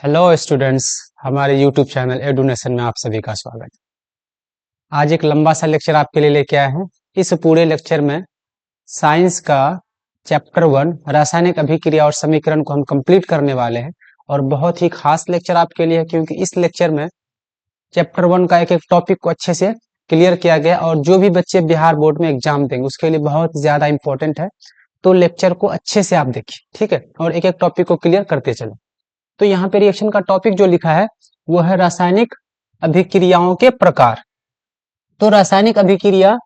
Hello students, हमारे YouTube channel एडुनेशन में आप सभी का स्वागत है। आज एक लंबा सा लेक्चर आपके लिए लेके आए हैं। इस पूरे लेक्चर में साइंस का चैप्टर 1 रासायनिक अभिक्रिया और समीकरण को हम कंप्लीट करने वाले हैं। और बहुत ही खास लेक्चर आपके लिए है, क्योंकि इस लेक्चर में चैप्टर 1 का एक एक टॉपिक को अच्छे से क्लियर किया गया और जो भी बच्चे बिहार बोर्ड में एग्जाम देंगे उसके लिए बहुत ज्यादा इंपॉर्टेंट है। तो लेक्चर को अच्छे से आप देखिए, ठीक है, और एक एक टॉपिक को क्लियर करते चलो। तो यहाँ पे रिएक्शन का टॉपिक जो लिखा है वो है रासायनिक अभिक्रियाओं के प्रकार। तो रासायनिक अभिक्रिया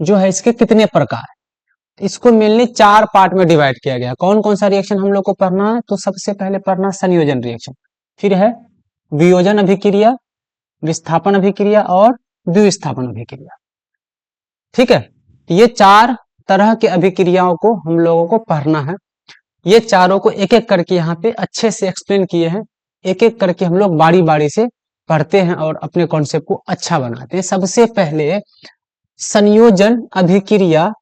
जो है इसके कितने प्रकार, इसको मेनली 4 पार्ट में डिवाइड किया गया। कौन कौन सा रिएक्शन हम लोग को पढ़ना है? तो सबसे पहले पढ़ना संयोजन रिएक्शन, फिर है वियोजन अभिक्रिया, विस्थापन अभिक्रिया और द्विस्थापन अभिक्रिया। ठीक है, ये 4 तरह के अभिक्रियाओं को हम लोगों को पढ़ना है। ये चारों को एक एक करके यहाँ पे अच्छे से एक्सप्लेन किए हैं। एक एक करके हम लोग बारी बारी से पढ़ते हैं और अपने कॉन्सेप्ट को अच्छा बनाते हैं। सबसे पहले संयोजन अभिक्रिया,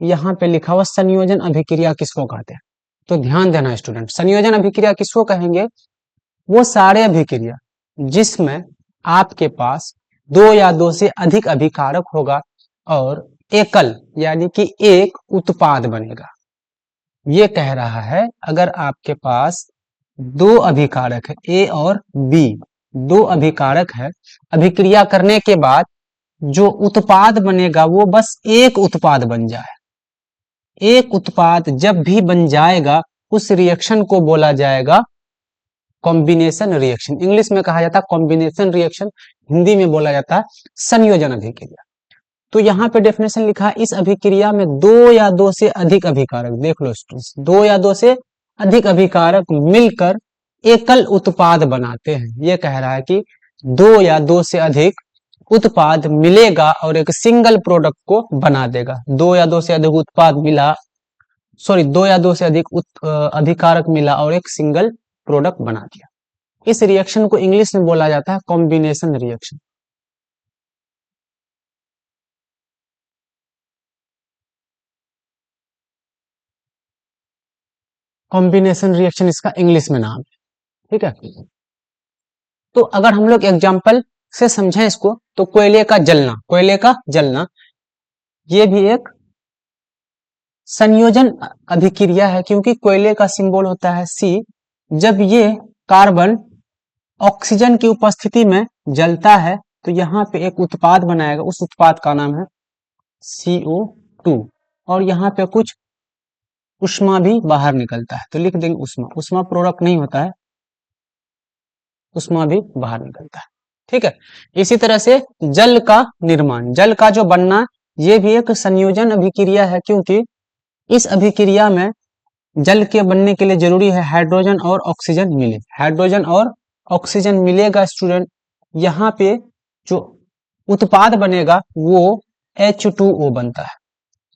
यहाँ पे लिखा हुआ संयोजन अभिक्रिया किसको कहते हैं? तो ध्यान देना स्टूडेंट, संयोजन अभिक्रिया किसको कहेंगे? वो सारे अभिक्रिया जिसमें आपके पास 2 या 2 से अधिक अभिकारक होगा और एकल यानी कि एक उत्पाद बनेगा। ये कह रहा है अगर आपके पास 2 अभिकारक है ए और बी, 2 अभिकारक है, अभिक्रिया करने के बाद जो उत्पाद बनेगा वो बस एक उत्पाद बन जाए। एक उत्पाद जब भी बन जाएगा उस रिएक्शन को बोला जाएगा कॉम्बिनेशन रिएक्शन। इंग्लिश में कहा जाता है कॉम्बिनेशन रिएक्शन, हिंदी में बोला जाता है संयोजन अभिक्रिया। तो यहाँ पे डेफिनेशन लिखा है इस अभिक्रिया में 2 या 2 से अधिक अभिकारक, देख लो स्टूडेंट्स, 2 या 2 से अधिक अभिकारक मिलकर एकल उत्पाद बनाते हैं। ये कह रहा है कि 2 या 2 से अधिक उत्पाद मिलेगा और एक सिंगल प्रोडक्ट को बना देगा। 2 या 2 से अधिक उत्पाद मिला, 2 या 2 से अधिक अभिकारक मिला और एक सिंगल प्रोडक्ट बना दिया। इस रिएक्शन को इंग्लिश में बोला जाता है कॉम्बिनेशन रिएक्शन। कॉम्बिनेशन रिएक्शन इसका इंग्लिश में नाम है, ठीक है। तो अगर हम लोग एग्जाम्पल से समझें इसको, तो कोयले का जलना, कोयले का जलना ये भी एक संयोजन अभिक्रिया है, क्योंकि कोयले का सिंबल होता है सी। जब ये कार्बन ऑक्सीजन की उपस्थिति में जलता है तो यहाँ पे एक उत्पाद बनाएगा, उस उत्पाद का नाम है CO2 और यहाँ पे कुछ उष्मा भी बाहर निकलता है, तो लिख देंगे उष्मा। उष्मा प्रोडक्ट नहीं होता है, उष्मा भी बाहर निकलता है, ठीक है। इसी तरह से जल का निर्माण, जल का जो बनना, ये भी एक संयोजन अभिक्रिया है, क्योंकि इस अभिक्रिया में जल के बनने के लिए जरूरी है हाइड्रोजन और ऑक्सीजन मिले। हाइड्रोजन और ऑक्सीजन मिलेगा स्टूडेंट, यहाँ पे जो उत्पाद बनेगा वो H2O बनता है।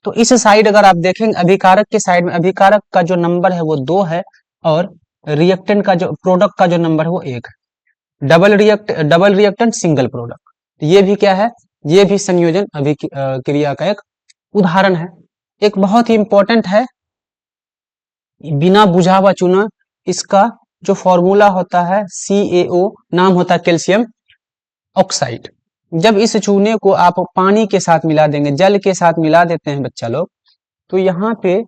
तो इस साइड अगर आप देखेंगे अभिकारक के साइड में, अभिकारक का जो नंबर है वो 2 है और रिएक्टेंट का जो प्रोडक्ट का जो नंबर है वो 1 है। डबल रिएक्टेंट सिंगल प्रोडक्ट, ये भी क्या है? ये भी संयोजन अभिक्रिया का एक उदाहरण है। एक बहुत ही इंपॉर्टेंट है बिना बुझा हुआ चूना, इसका जो फॉर्मूला होता है CaO, नाम होता है कैल्शियम ऑक्साइड। जब इस चूने को आप पानी के साथ मिला देंगे, जल के साथ मिला देते हैं बच्चा लोग, तो यहाँ पे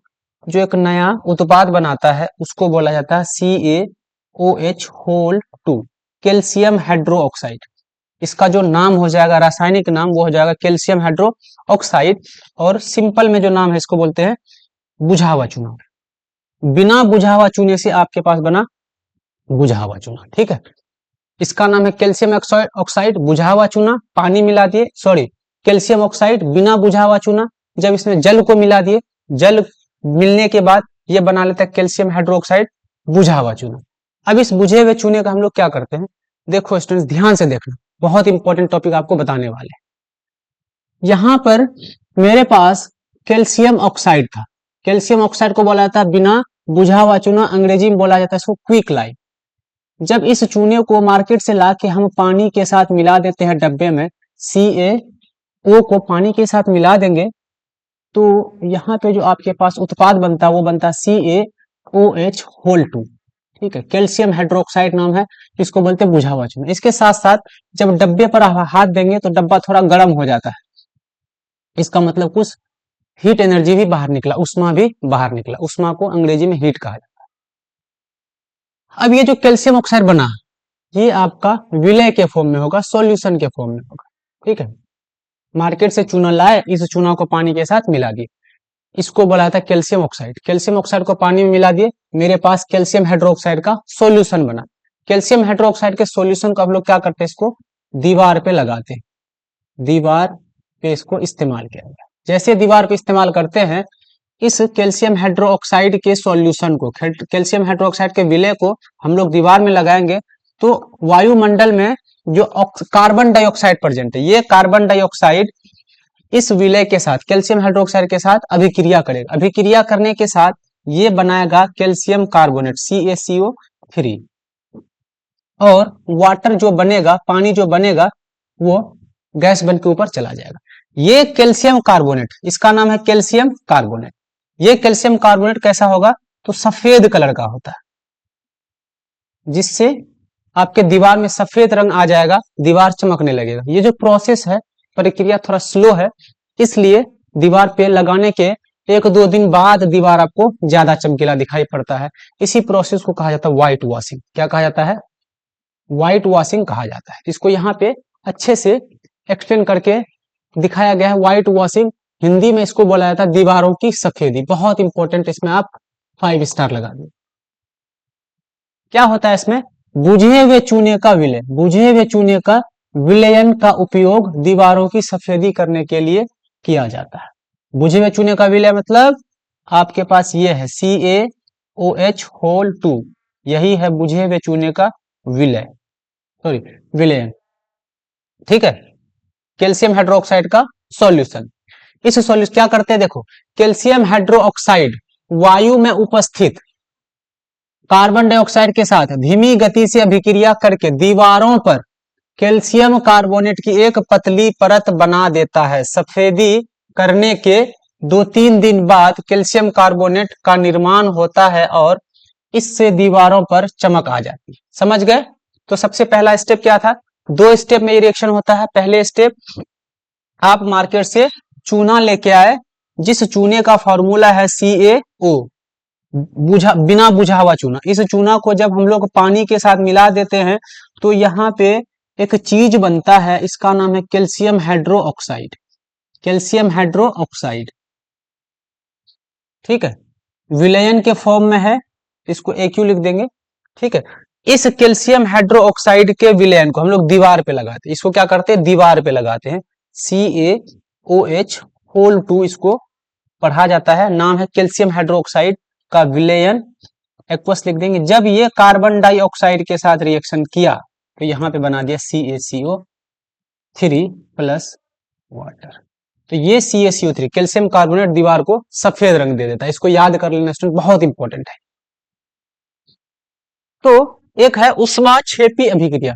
जो एक नया उत्पाद बनाता है उसको बोला जाता है CaOH2, कैल्शियम हाइड्रोक्साइड। इसका जो नाम हो जाएगा, रासायनिक नाम, वो हो जाएगा कैल्शियम हाइड्रोक्साइड। और सिंपल में जो नाम है इसको बोलते हैं बुझा हुआ चूना। बिना बुझा हुआ चूने से आपके पास बना बुझा हुआ चूना, ठीक है। इसका नाम है कैल्शियम ऑक्साइड, बुझा हुआ चूना, पानी मिला दिए, कैल्शियम ऑक्साइड बिना बुझा हुआ चूना। जब इसमें जल को मिला दिए, जल मिलने के बाद ये बना लेता है कैल्शियम हाइड्रोक्साइड, बुझा हुआ चूना। अब इस बुझे हुए चूने का हम लोग क्या करते हैं? देखो स्टूडेंट्स, ध्यान से देखना, बहुत इंपॉर्टेंट टॉपिक आपको बताने वाले हैं। यहाँ पर मेरे पास कैल्शियम ऑक्साइड था, कैल्शियम ऑक्साइड को बोला जाता है बिना बुझा हुआ चूना, अंग्रेजी में बोला जाता है इसको क्विक लाइम। जब इस चूने को मार्केट से लाके हम पानी के साथ मिला देते हैं डब्बे में, CaO को पानी के साथ मिला देंगे, तो यहाँ पे जो आपके पास उत्पाद बनता है वो बनता है CaOH2। ठीक है, कैल्शियम हाइड्रोक्साइड नाम है, इसको बोलते हैं बुझा हुआ चूना। इसके साथ साथ जब डब्बे पर हाथ देंगे तो डब्बा थोड़ा गर्म हो जाता है, इसका मतलब कुछ हीट एनर्जी भी बाहर निकला, उष्मा भी बाहर निकला। उष्मा को अंग्रेजी में हीट कहा जाता है। अब ये जो कैल्शियम ऑक्साइड बना, ये आपका विलय के फॉर्म में होगा, सॉल्यूशन के फॉर्म में होगा। ठीक है, मार्केट से चूना लाए, इस चूना को पानी के साथ मिला दिए, इसको बोला था कैल्शियम ऑक्साइड। कैल्शियम ऑक्साइड को पानी में मिला दिए, मेरे पास कैल्शियम हाइड्रोक्साइड का सॉल्यूशन बना। कैल्शियम हाइड्रोक्साइड के सॉल्यूशन को हम लोग क्या करते हैं, इसको दीवार पे लगाते हैं, दीवार पे इसको इस्तेमाल किया गया। जैसे दीवार पे इस्तेमाल करते हैं, इस कैल्शियम हाइड्रोक्साइड के सॉल्यूशन को, कैल्शियम हाइड्रोक्साइड के विलय को हम लोग दीवार में लगाएंगे, तो वायुमंडल में जो कार्बन डाइऑक्साइड प्रेजेंट है, ये कार्बन डाइऑक्साइड इस विलय के साथ, कैल्शियम हाइड्रोक्साइड के साथ अभिक्रिया करेगा। अभिक्रिया करने के साथ ये बनाएगा कैल्शियम कार्बोनेट CaCO3, और वाटर जो बनेगा, पानी जो बनेगा, वो गैस बन के ऊपर चला जाएगा। ये कैल्शियम कार्बोनेट, इसका नाम है कैल्शियम कार्बोनेट। ये कैल्शियम कार्बोनेट कैसा होगा, तो सफेद कलर का होता है, जिससे आपके दीवार में सफेद रंग आ जाएगा, दीवार चमकने लगेगा। ये जो प्रोसेस है, प्रक्रिया थोड़ा स्लो है, इसलिए दीवार पे लगाने के 1-2 दिन बाद दीवार आपको ज्यादा चमकीला दिखाई पड़ता है। इसी प्रोसेस को कहा जाता है व्हाइट वॉशिंग। क्या कहा जाता है, व्हाइट वॉशिंग कहा जाता है। इसको यहाँ पे अच्छे से एक्सप्लेन करके दिखाया गया है। व्हाइट वॉशिंग हिंदी में इसको बोला जाता है दीवारों की सफेदी। बहुत इंपॉर्टेंट, इसमें आप 5 स्टार लगा दीजिए। क्या होता है इसमें, बुझे हुए चूने का विलय, बुझे हुए चूने का विलयन का उपयोग दीवारों की सफेदी करने के लिए किया जाता है। बुझे हुए चूने का विलय मतलब आपके पास ये है CaOH2, यही है बुझे हुए चूने का विलय, सॉरी विलयन। ठीक है, कैल्शियम हाइड्रोक्साइड का सॉल्यूशन। इस सॉल्यूशन क्या करते हैं, देखो, कैल्शियम हाइड्रोक्साइड वायु में उपस्थित कार्बन डाइऑक्साइड के साथ धीमी गति से अभिक्रिया करके दीवारों पर कैल्शियम कार्बोनेट की एक पतली परत बना देता है। सफेदी करने के 2-3 दिन बाद कैल्शियम कार्बोनेट का निर्माण होता है और इससे दीवारों पर चमक आ जाती है। समझ गए? तो सबसे पहला स्टेप क्या था, 2 स्टेप में ये रिएक्शन होता है। पहले स्टेप, आप मार्केट से चूना लेके आए, जिस चूने का फॉर्मूला है CaO, बिना बुझा हुआ चूना। इस चूना को जब हम लोग पानी के साथ मिला देते हैं तो यहाँ पे एक चीज बनता है, इसका नाम है कैल्शियम हाइड्रोक्साइड, कैल्शियम हाइड्रोक्साइड। ठीक है, विलयन के फॉर्म में है, इसको AQ लिख देंगे। ठीक है, इस कैल्शियम हाइड्रोक्साइड के विलयन को हम लोग दीवार पे लगाते हैं। इसको क्या करते हैं, दीवार पे लगाते हैं। CaOH2 इसको पढ़ा जाता है, नाम है कैल्शियम हाइड्रोक्साइड का विलयन, एक्वस लिख देंगे। जब ये कार्बन डाइऑक्साइड के साथ रिएक्शन किया तो यहाँ पे बना दिया CaCO3 प्लस वाटर। तो ये CaCO3 कैल्शियम कार्बोनेट दीवार को सफेद रंग दे देता है। इसको याद कर लेना स्टूडेंट, बहुत इंपॉर्टेंट है। तो एक है ऊष्माक्षेपी अभिक्रिया,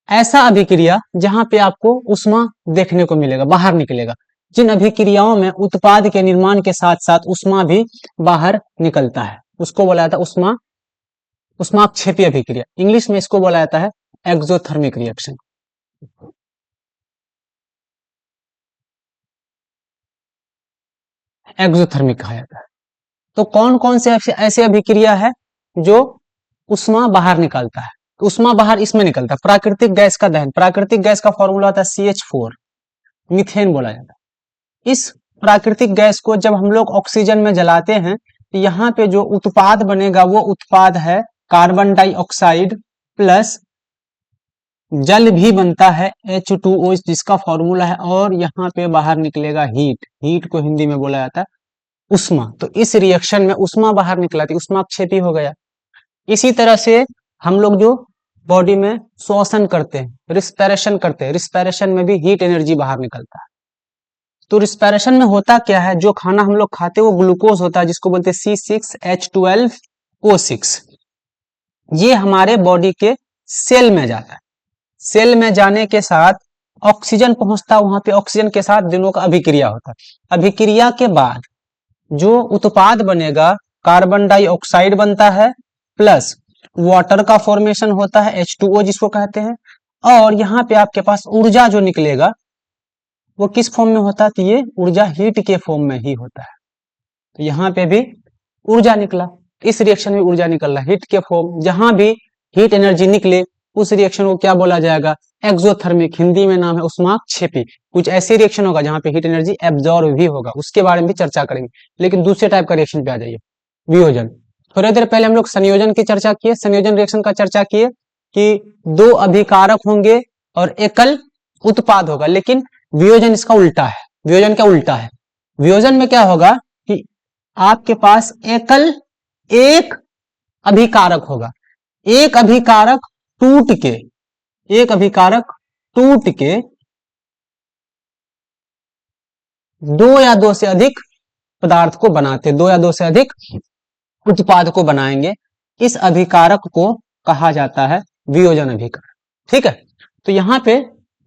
ऐसा अभिक्रिया जहां पे आपको ऊष्मा देखने को मिलेगा, बाहर निकलेगा। जिन अभिक्रियाओं में उत्पाद के निर्माण के साथ साथ ऊष्मा भी बाहर निकलता है, उसको बोला जाता है ऊष्माक्षेपी अभिक्रिया। इंग्लिश में इसको बोला जाता है एक्सोथर्मिक रिएक्शन। एक्सोथर्मिक कहा जाता है। तो कौन कौन से ऐसे अभिक्रिया है जो ऊष्मा बाहर निकालता है, ऊष्मा बाहर इसमें निकलता है, प्राकृतिक गैस का दहन। प्राकृतिक गैस का फॉर्मूला होता है CH4, मीथेन बोला जाता है। इस प्राकृतिक गैस को जब हम लोग ऑक्सीजन में जलाते हैं तो यहाँ पे जो उत्पाद बनेगा वो उत्पाद है कार्बन डाइऑक्साइड प्लस जल भी बनता है H2O, जिसका फॉर्मूला है, और यहाँ पे बाहर निकलेगा हीट। हीट को हिंदी में बोला जाता है उष्मा। तो इस रिएक्शन में उष्मा बाहर निकला थी, ऊष्माक्षेपी हो गया। इसी तरह से हम लोग जो बॉडी में श्वसन करते हैं, रिस्पिरेशन करते हैं, रिस्पिरेशन में भी हीट एनर्जी बाहर निकलता है। तो रिस्पिरेशन में होता क्या है, जो खाना हम लोग खाते हैं वो ग्लूकोज होता है, जिसको बोलते हैं C6H12O6। ये हमारे बॉडी के सेल में जाता है। सेल में जाने के साथ ऑक्सीजन पहुंचता है, वहां पे ऑक्सीजन के साथ दोनों का अभिक्रिया होता है। अभिक्रिया के बाद जो उत्पाद बनेगा कार्बन डाइऑक्साइड बनता है प्लस वाटर का फॉर्मेशन होता है H2O जिसको कहते हैं, और यहाँ पे आपके पास ऊर्जा जो निकलेगा वो किस फॉर्म में होता है, तो ये ऊर्जा हीट के फॉर्म में ही होता है। तो यहाँ पे भी ऊर्जा निकला, इस रिएक्शन में ऊर्जा निकल रहा है हीट के फॉर्म। जहां भी हीट एनर्जी निकले उस रिएक्शन को क्या बोला जाएगा, एक्सोथर्मिक, हिंदी में नाम है उष्माक्षेपी। कुछ ऐसी रिएक्शन होगा जहां पे हीट एनर्जी एब्जॉर्ब भी होगा, उसके बारे में भी चर्चा करेंगे। लेकिन दूसरे टाइप का रिएक्शन पे आ जाइए, वियोजन। थोड़ी देर पहले हम लोग संयोजन की चर्चा किए, संयोजन रिएक्शन का चर्चा किए कि दो अभिकारक होंगे और एकल उत्पाद होगा, लेकिन वियोजन इसका उल्टा है। वियोजन क्या उल्टा है, वियोजन में क्या होगा कि आपके पास एकल एक अभिकारक होगा, एक अभिकारक टूट के, एक अभिकारक टूट के दो या दो से अधिक पदार्थ को बनाते, दो या दो से अधिक उत्पाद को बनाएंगे। इस अभिकारक को कहा जाता है वियोजन अभिकारक। ठीक है, तो यहां पे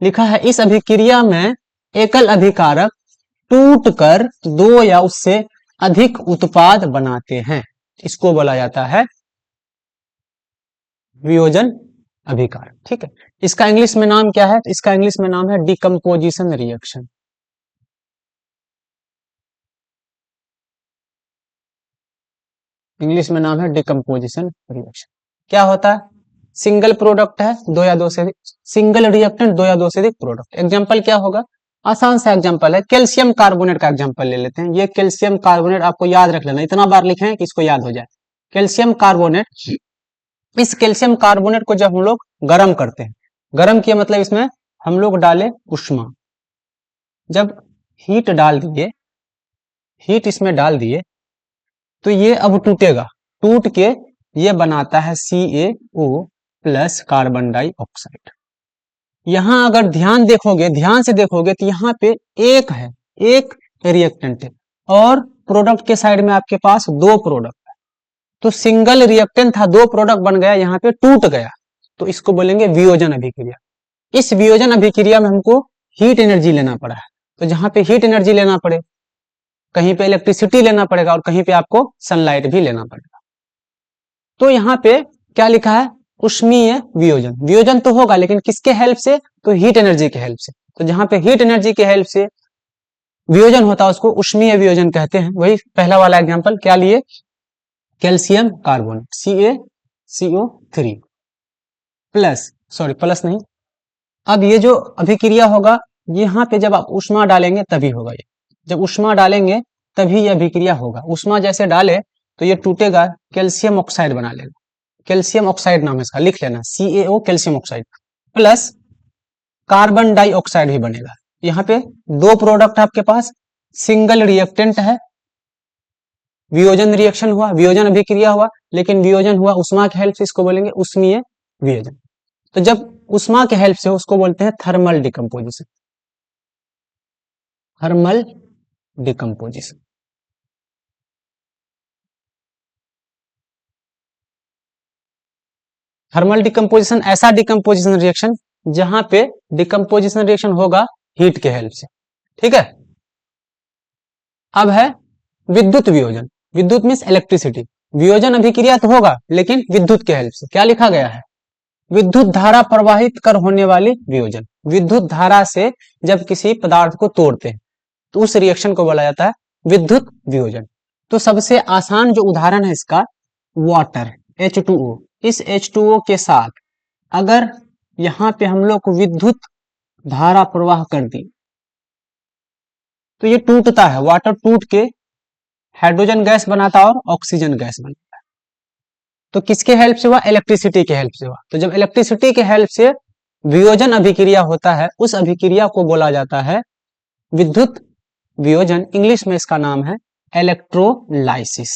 लिखा है इस अभिक्रिया में एकल अभिकारक टूटकर दो या उससे अधिक उत्पाद बनाते हैं, इसको बोला जाता है वियोजन अभिकारक। ठीक है, इसका इंग्लिश में नाम क्या है, इसका इंग्लिश में नाम है डिकम्पोजिशन रिएक्शन। इंग्लिश में नाम है डिकम्पोजिशन रिएक्शन। क्या होता है, सिंगल प्रोडक्ट है, दो या दो से अधिक, सिंगल रिएक्टेंट, दो या दो से अधिक प्रोडक्ट। एग्जांपल क्या होगा, आसान सा एग्जांपल है, कैल्शियम कार्बोनेट का एग्जांपल ले लेते हैं। ये कैल्शियम कार्बोनेट आपको याद रख लेना, इतना बार लिखे हैं कि इसको याद हो जाए। कैल्शियम कार्बोनेट, इस कैल्शियम कार्बोनेट को जब हम लोग गर्म करते हैं, गर्म किया मतलब इसमें हम लोग डाले उष्मा, जब हीट डाल दिए, हीट इसमें डाल दिए तो ये अब टूटेगा, टूट के ये बनाता है CaO प्लस कार्बन डाइऑक्साइड। यहां अगर ध्यान देखोगे, ध्यान से देखोगे तो यहाँ पे एक है, एक रिएक्टेंट है, और प्रोडक्ट के साइड में आपके पास दो प्रोडक्ट है। तो सिंगल रिएक्टेंट था, दो प्रोडक्ट बन गया, यहाँ पे टूट गया, तो इसको बोलेंगे वियोजन अभिक्रिया। इस वियोजन अभिक्रिया में हमको हीट एनर्जी लेना पड़ा है, तो जहां पे हीट एनर्जी लेना पड़े, कहीं पे इलेक्ट्रिसिटी लेना पड़ेगा और कहीं पे आपको सनलाइट भी लेना पड़ेगा। तो यहाँ पे क्या लिखा है, उष्मीय वियोजन। वियोजन तो होगा लेकिन किसके हेल्प से, तो हीट एनर्जी के हेल्प से। तो जहां पे हीट एनर्जी के हेल्प से वियोजन होता है उसको उष्मीय वियोजन कहते हैं। वही पहला वाला एग्जांपल क्या लिए, calcium carbonate CaCO3 plus, sorry plus नहीं, अब ये जो अभिक्रिया होगा यहाँ पे जब आप उष्मा डालेंगे तभी होगा, ये जब उष्मा डालेंगे तभी यह अभिक्रिया होगा। उष्मा जैसे डाले तो ये टूटेगा, कैल्शियम ऑक्साइड बना लेगा, कैल्शियम ऑक्साइड नाम है इसका, लिख लेना CaO calcium oxide, plus carbon dioxide भी बनेगा। यहाँ पे दो प्रोडक्ट आपके पास, सिंगल रिएक्टेंट है, वियोजन रिएक्शन हुआ, वियोजन अभिक्रिया हुआ, लेकिन वियोजन हुआ उष्मा के हेल्प से, इसको बोलेंगे उष्मीय वियोजन। तो जब उष्मा के हेल्प से उसको बोलते हैं thermal decomposition, thermal decomposition. Thermal decomposition ऐसा डिकम्पोजिशन रिएक्शन जहां पे डिकम्पोजिशन रिएक्शन होगा हीट के हेल्प से। ठीक है, अब है विद्युत वियोजन। विद्युत मीन्स इलेक्ट्रिसिटी। वियोजन अभिक्रिया तो होगा लेकिन विद्युत के हेल्प से। क्या लिखा गया है, विद्युत धारा प्रवाहित कर होने वाली वियोजन। विद्युत धारा से जब किसी पदार्थ को तोड़ते हैं तो उस रिएक्शन को बोला जाता है विद्युत वियोजन। तो सबसे आसान जो उदाहरण है इसका, वाटर H2O। इस H2O के साथ अगर यहां पे हम लोग को विद्युत धारा प्रवाह कर दी तो ये टूटता है, वाटर टूट के हाइड्रोजन गैस बनाता है और ऑक्सीजन गैस बनाता है। तो किसके हेल्प से हुआ, इलेक्ट्रिसिटी के हेल्प से हुआ। तो जब इलेक्ट्रिसिटी के हेल्प से वियोजन अभिक्रिया होता है उस अभिक्रिया को बोला जाता है विद्युत वियोजन। इंग्लिश में इसका नाम है इलेक्ट्रोलाइसिस।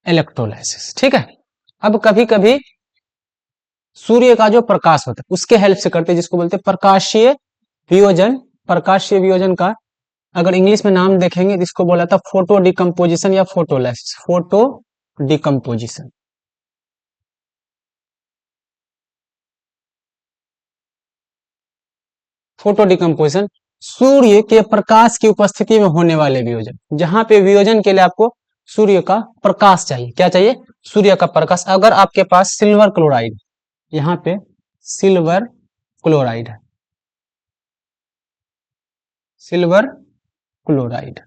इलेक्ट्रोलाइसिस, ठीक है। अब कभी कभी सूर्य का जो प्रकाश होता है उसके हेल्प से करते हैं, जिसको बोलते हैं प्रकाशीय वियोजन। प्रकाशीय वियोजन का अगर इंग्लिश में नाम देखेंगे तो इसको बोला था फोटो डिकम्पोजिशन या photolysis, photo decomposition. Photo decomposition सूर्य के प्रकाश की उपस्थिति में होने वाले वियोजन, जहां पे वियोजन के लिए आपको सूर्य का प्रकाश चाहिए। क्या चाहिए? सूर्य का प्रकाश। अगर आपके पास सिल्वर क्लोराइड, यहाँ पे सिल्वर क्लोराइड है, सिल्वर क्लोराइड,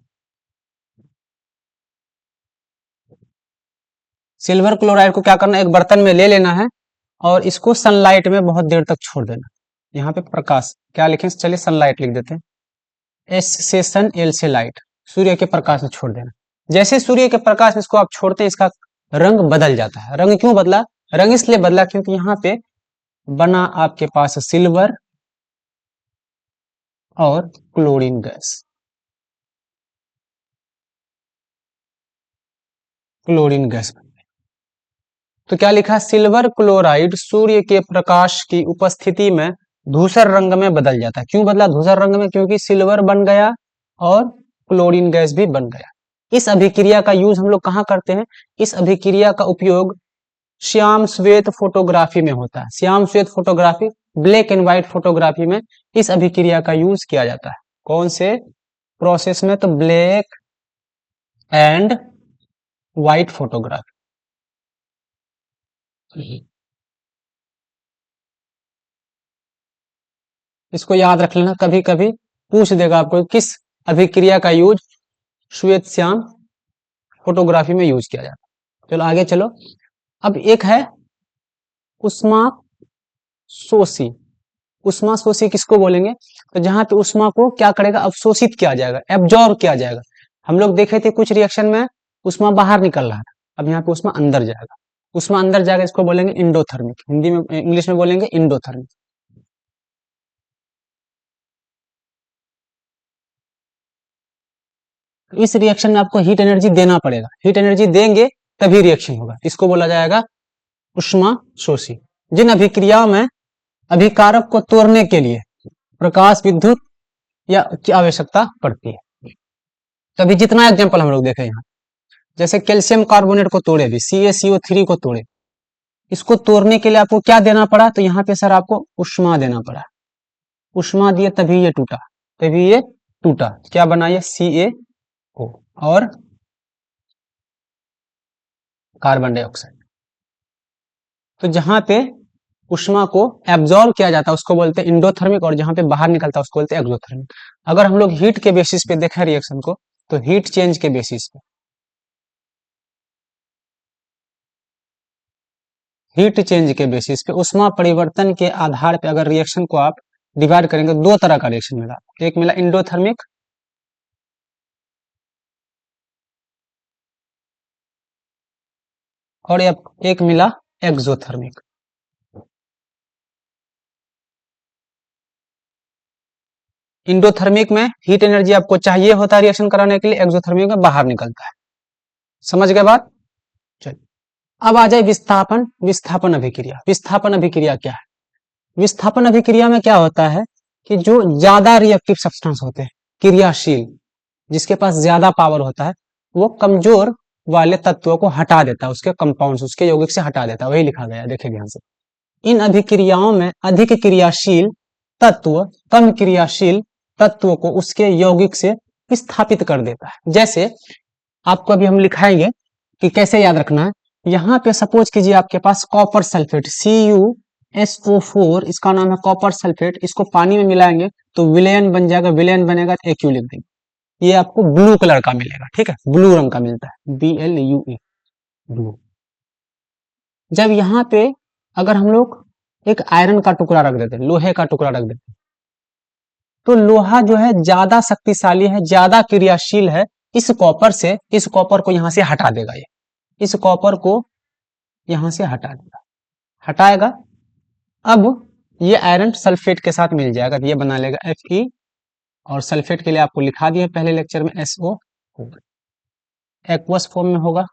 सिल्वर क्लोराइड को क्या करना है, एक बर्तन में ले लेना है और इसको सनलाइट में बहुत देर तक छोड़ देना। यहाँ पे प्रकाश क्या लिखें, चलिए सनलाइट लिख देते हैं, एस से सन, एल से लाइट, सूर्य के प्रकाश में छोड़ देना। जैसे सूर्य के प्रकाश में इसको आप छोड़ते हैं, इसका रंग बदल जाता है। रंग क्यों बदला? रंग इसलिए बदला क्योंकि यहाँ पे बना आपके पास सिल्वर और क्लोरीन गैस, क्लोरीन गैस। तो क्या लिखा? सिल्वर क्लोराइड सूर्य के प्रकाश की उपस्थिति में धूसर रंग में बदल जाता है। क्यों बदला धूसर रंग में? क्योंकि सिल्वर बन गया और क्लोरीन गैस भी बन गया। इस अभिक्रिया का यूज हम लोग कहाँ करते हैं? इस अभिक्रिया का उपयोग श्याम श्वेत फोटोग्राफी में होता है। श्याम श्वेत photography, black and white photography में इस अभिक्रिया का यूज किया जाता है। कौन से प्रोसेस में? तो ब्लैक एंड व्हाइट फोटोग्राफी। इसको याद रख लेना, कभी कभी पूछ देगा आपको किस अभिक्रिया का यूज श्वेत श्याम फोटोग्राफी में यूज किया जाता है। चलो आगे चलो। अब एक है उष्मा शोषी। उष्मा शोषी किसको बोलेंगे? तो जहां पे उष्मा को क्या करेगा, अवशोषित किया जाएगा, एब्जॉर्ब किया जाएगा। हम लोग देखे थे कुछ रिएक्शन में उष्मा बाहर निकल रहा था, अब यहाँ पे उष्मा अंदर जाएगा। उष्मा अंदर जाएगा, इसको बोलेंगे इंडोथर्मिक, हिंदी में इंग्लिश में बोलेंगे इंडोथर्मिक। इस रिएक्शन में आपको हीट एनर्जी देना पड़ेगा, हीट एनर्जी देंगे तभी रिएक्शन होगा। इसको बोला जाएगा उष्मा शोषी। जिन अभिक्रियाओं में अभिकारक को तोड़ने के लिए प्रकाश विद्युत या की आवश्यकता पड़ती है। तो अभी जितना एग्जाम्पल हम लोग देखे यहाँ, जैसे कैल्शियम कार्बोनेट को तोड़े, भी CaCO3 को तोड़े, इसको तोड़ने के लिए आपको क्या देना पड़ा? तो यहाँ पे सर आपको उष्मा देना पड़ा। उष्मा दिए तभी ये टूटा, तभी ये टूटा। क्या बना ये? CaO और कार्बन डाइऑक्साइड। तो जहां पे उष्मा को एब्जॉर्ब किया जाता है उसको बोलते हैं इंडोथर्मिक, और जहां पे बाहर निकलता है उसको बोलते हैं एक्सोथर्मिक। अगर हम लोग हीट के बेसिस पे देखें रिएक्शन को, तो हीट चेंज के बेसिस पे, हीट चेंज के बेसिस पे, उष्मा परिवर्तन के आधार पे अगर रिएक्शन को आप डिवाइड करेंगे, दो तरह का रिएक्शन मिला। एक मिला इंडोथर्मिक और एक मिला एक्सोथर्मिक। इंडोथर्मिक में हीट एनर्जी आपको चाहिए होता है रिएक्शन कराने के लिए, एक्सोथर्मिक में बाहर निकलता है। समझ गए बात? चलिए अब आ जाए विस्थापन। विस्थापन अभिक्रिया। विस्थापन अभिक्रिया क्या है? विस्थापन अभिक्रिया में क्या होता है कि जो ज्यादा रिएक्टिव सब्सटेंस होते हैं, क्रियाशील, जिसके पास ज्यादा पावर होता है, वो कमजोर वाले तत्वों को हटा देता है, उसके कंपाउंड्स, उसके यौगिक से हटा देता है। वही लिखा गया है, देखिए ध्यान से। इन अभिक्रियाओं में अधिक क्रियाशील तत्व कम क्रियाशील तत्व को उसके यौगिक से विस्थापित कर देता है। जैसे आपको अभी हम लिखाएंगे कि कैसे याद रखना है। यहाँ पे सपोज कीजिए आपके पास कॉपर सल्फेट CuSO4, इसका नाम है कॉपर सल्फेट। इसको पानी में मिलाएंगे तो विलयन बन जाएगा, विलयन बनेगा तो एक्यू लिख देंगे। ये आपको ब्लू कलर का मिलेगा, ठीक है, ब्लू रंग का मिलता है, BLUE, ब्लू। जब यहाँ पे अगर हम लोग एक आयरन का टुकड़ा रख देते हैं, लोहे का टुकड़ा रख देते हैं, तो लोहा जो है ज्यादा शक्तिशाली है, ज्यादा क्रियाशील है। इस कॉपर से, इस कॉपर को यहां से हटा देगा, ये इस कॉपर को यहां से हटा देगा, हटाएगा। अब ये आयरन सल्फेट के साथ मिल जाएगा, ये बना लेगा Fe, और सल्फेट के लिए आपको लिखा दिया पहले लेक्चर में SO, एक्वस फॉर्म में होगा।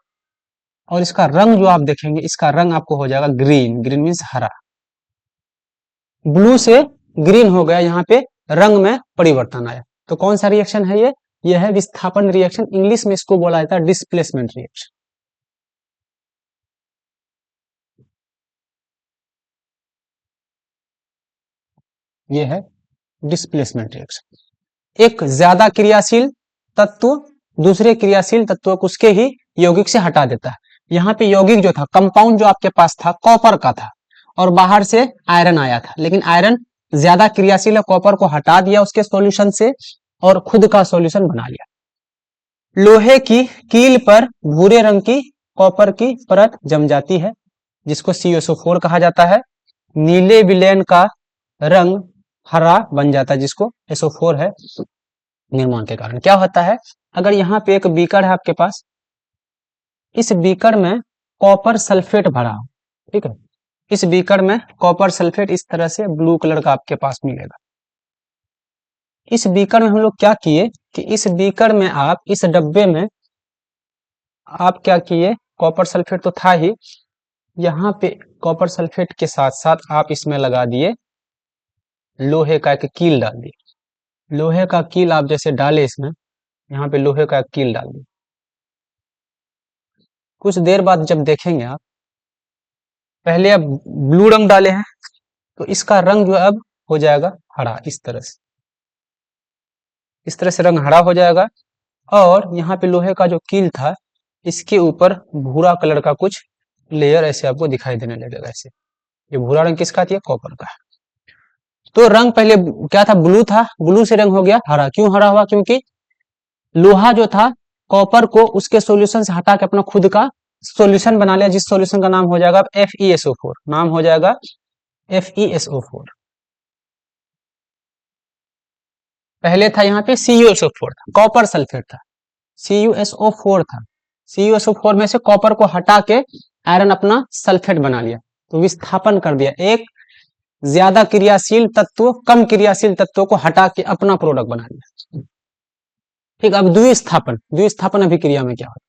और इसका रंग जो आप देखेंगे, इसका रंग आपको हो जाएगा ग्रीन। ग्रीन मीन्स हरा, ब्लू से ग्रीन हो गया, यहाँ पे रंग में परिवर्तन आया। तो कौन सा रिएक्शन है ये? यह है विस्थापन रिएक्शन। इंग्लिश में इसको बोला जाता है डिस्प्लेसमेंट रिएक्शन। ये है डिस्प्लेसमेंट रिएक्शन। एक ज्यादा क्रियाशील तत्व दूसरे क्रियाशील तत्व को उसके ही यौगिक से हटा देता है। यहाँ पे यौगिक जो था, कंपाउंड जो आपके पास था कॉपर का था और बाहर से आयरन आया था, लेकिन आयरन ज्यादा क्रियाशील है, कॉपर को हटा दिया उसके सॉल्यूशन से और खुद का सॉल्यूशन बना लिया। लोहे की कील पर भूरे रंग की कॉपर की परत जम जाती है जिसको CuSO4 कहा जाता है। नीले विलयन का रंग हरा बन जाता है जिसको SO4 है। निर्माण के कारण क्या होता है, अगर यहाँ पे एक बीकर है आपके पास, इस बीकर में कॉपर सल्फेट भरा हो, ठीक है, इस बीकर में कॉपर सल्फेट इस तरह से ब्लू कलर का आपके पास मिलेगा। इस बीकर में हम लोग क्या किए कि इस बीकर में आप इस डब्बे में आप क्या किए, कॉपर सल्फेट तो था ही, यहाँ पे कॉपर सल्फेट के साथ साथ आप इसमें लगा दिए लोहे का एक कील डाल दिए। लोहे का कील आप जैसे डाले इसमें, यहाँ पे लोहे का एक कील डाल दिए। कुछ देर बाद जब देखेंगे आप, पहले अब ब्लू रंग डाले हैं तो इसका रंग जो अब हो जाएगा हरा, इस तरह से, इस तरह से रंग हरा हो जाएगा। और यहाँ पे लोहे का जो कील था इसके ऊपर भूरा कलर का कुछ लेयर ऐसे आपको दिखाई देने लगेगा। ऐसे ये भूरा रंग किसका है, कॉपर का है। तो रंग पहले क्या था, ब्लू था, ब्लू से रंग हो गया हरा। क्यों हरा हुआ, क्योंकि लोहा जो था कॉपर को उसके सॉल्यूशन से हटा के अपना खुद का सॉल्यूशन बना लिया, जिस सॉल्यूशन का नाम हो जाएगा FeSO4, नाम हो जाएगा FeSO4। पहले था यहाँ पे CuSO4 था, कॉपर सल्फेट था, CuSO4 था। CuSO4 में से कॉपर को हटा के आयरन अपना सल्फेट बना लिया, तो विस्थापन कर दिया। एक ज्यादा क्रियाशील तत्व कम क्रियाशील तत्व को हटा के अपना प्रोडक्ट बना लिया। ठीक, अब द्विस्थापन, द्विस्थापन अभिक्रिया में क्या होता है,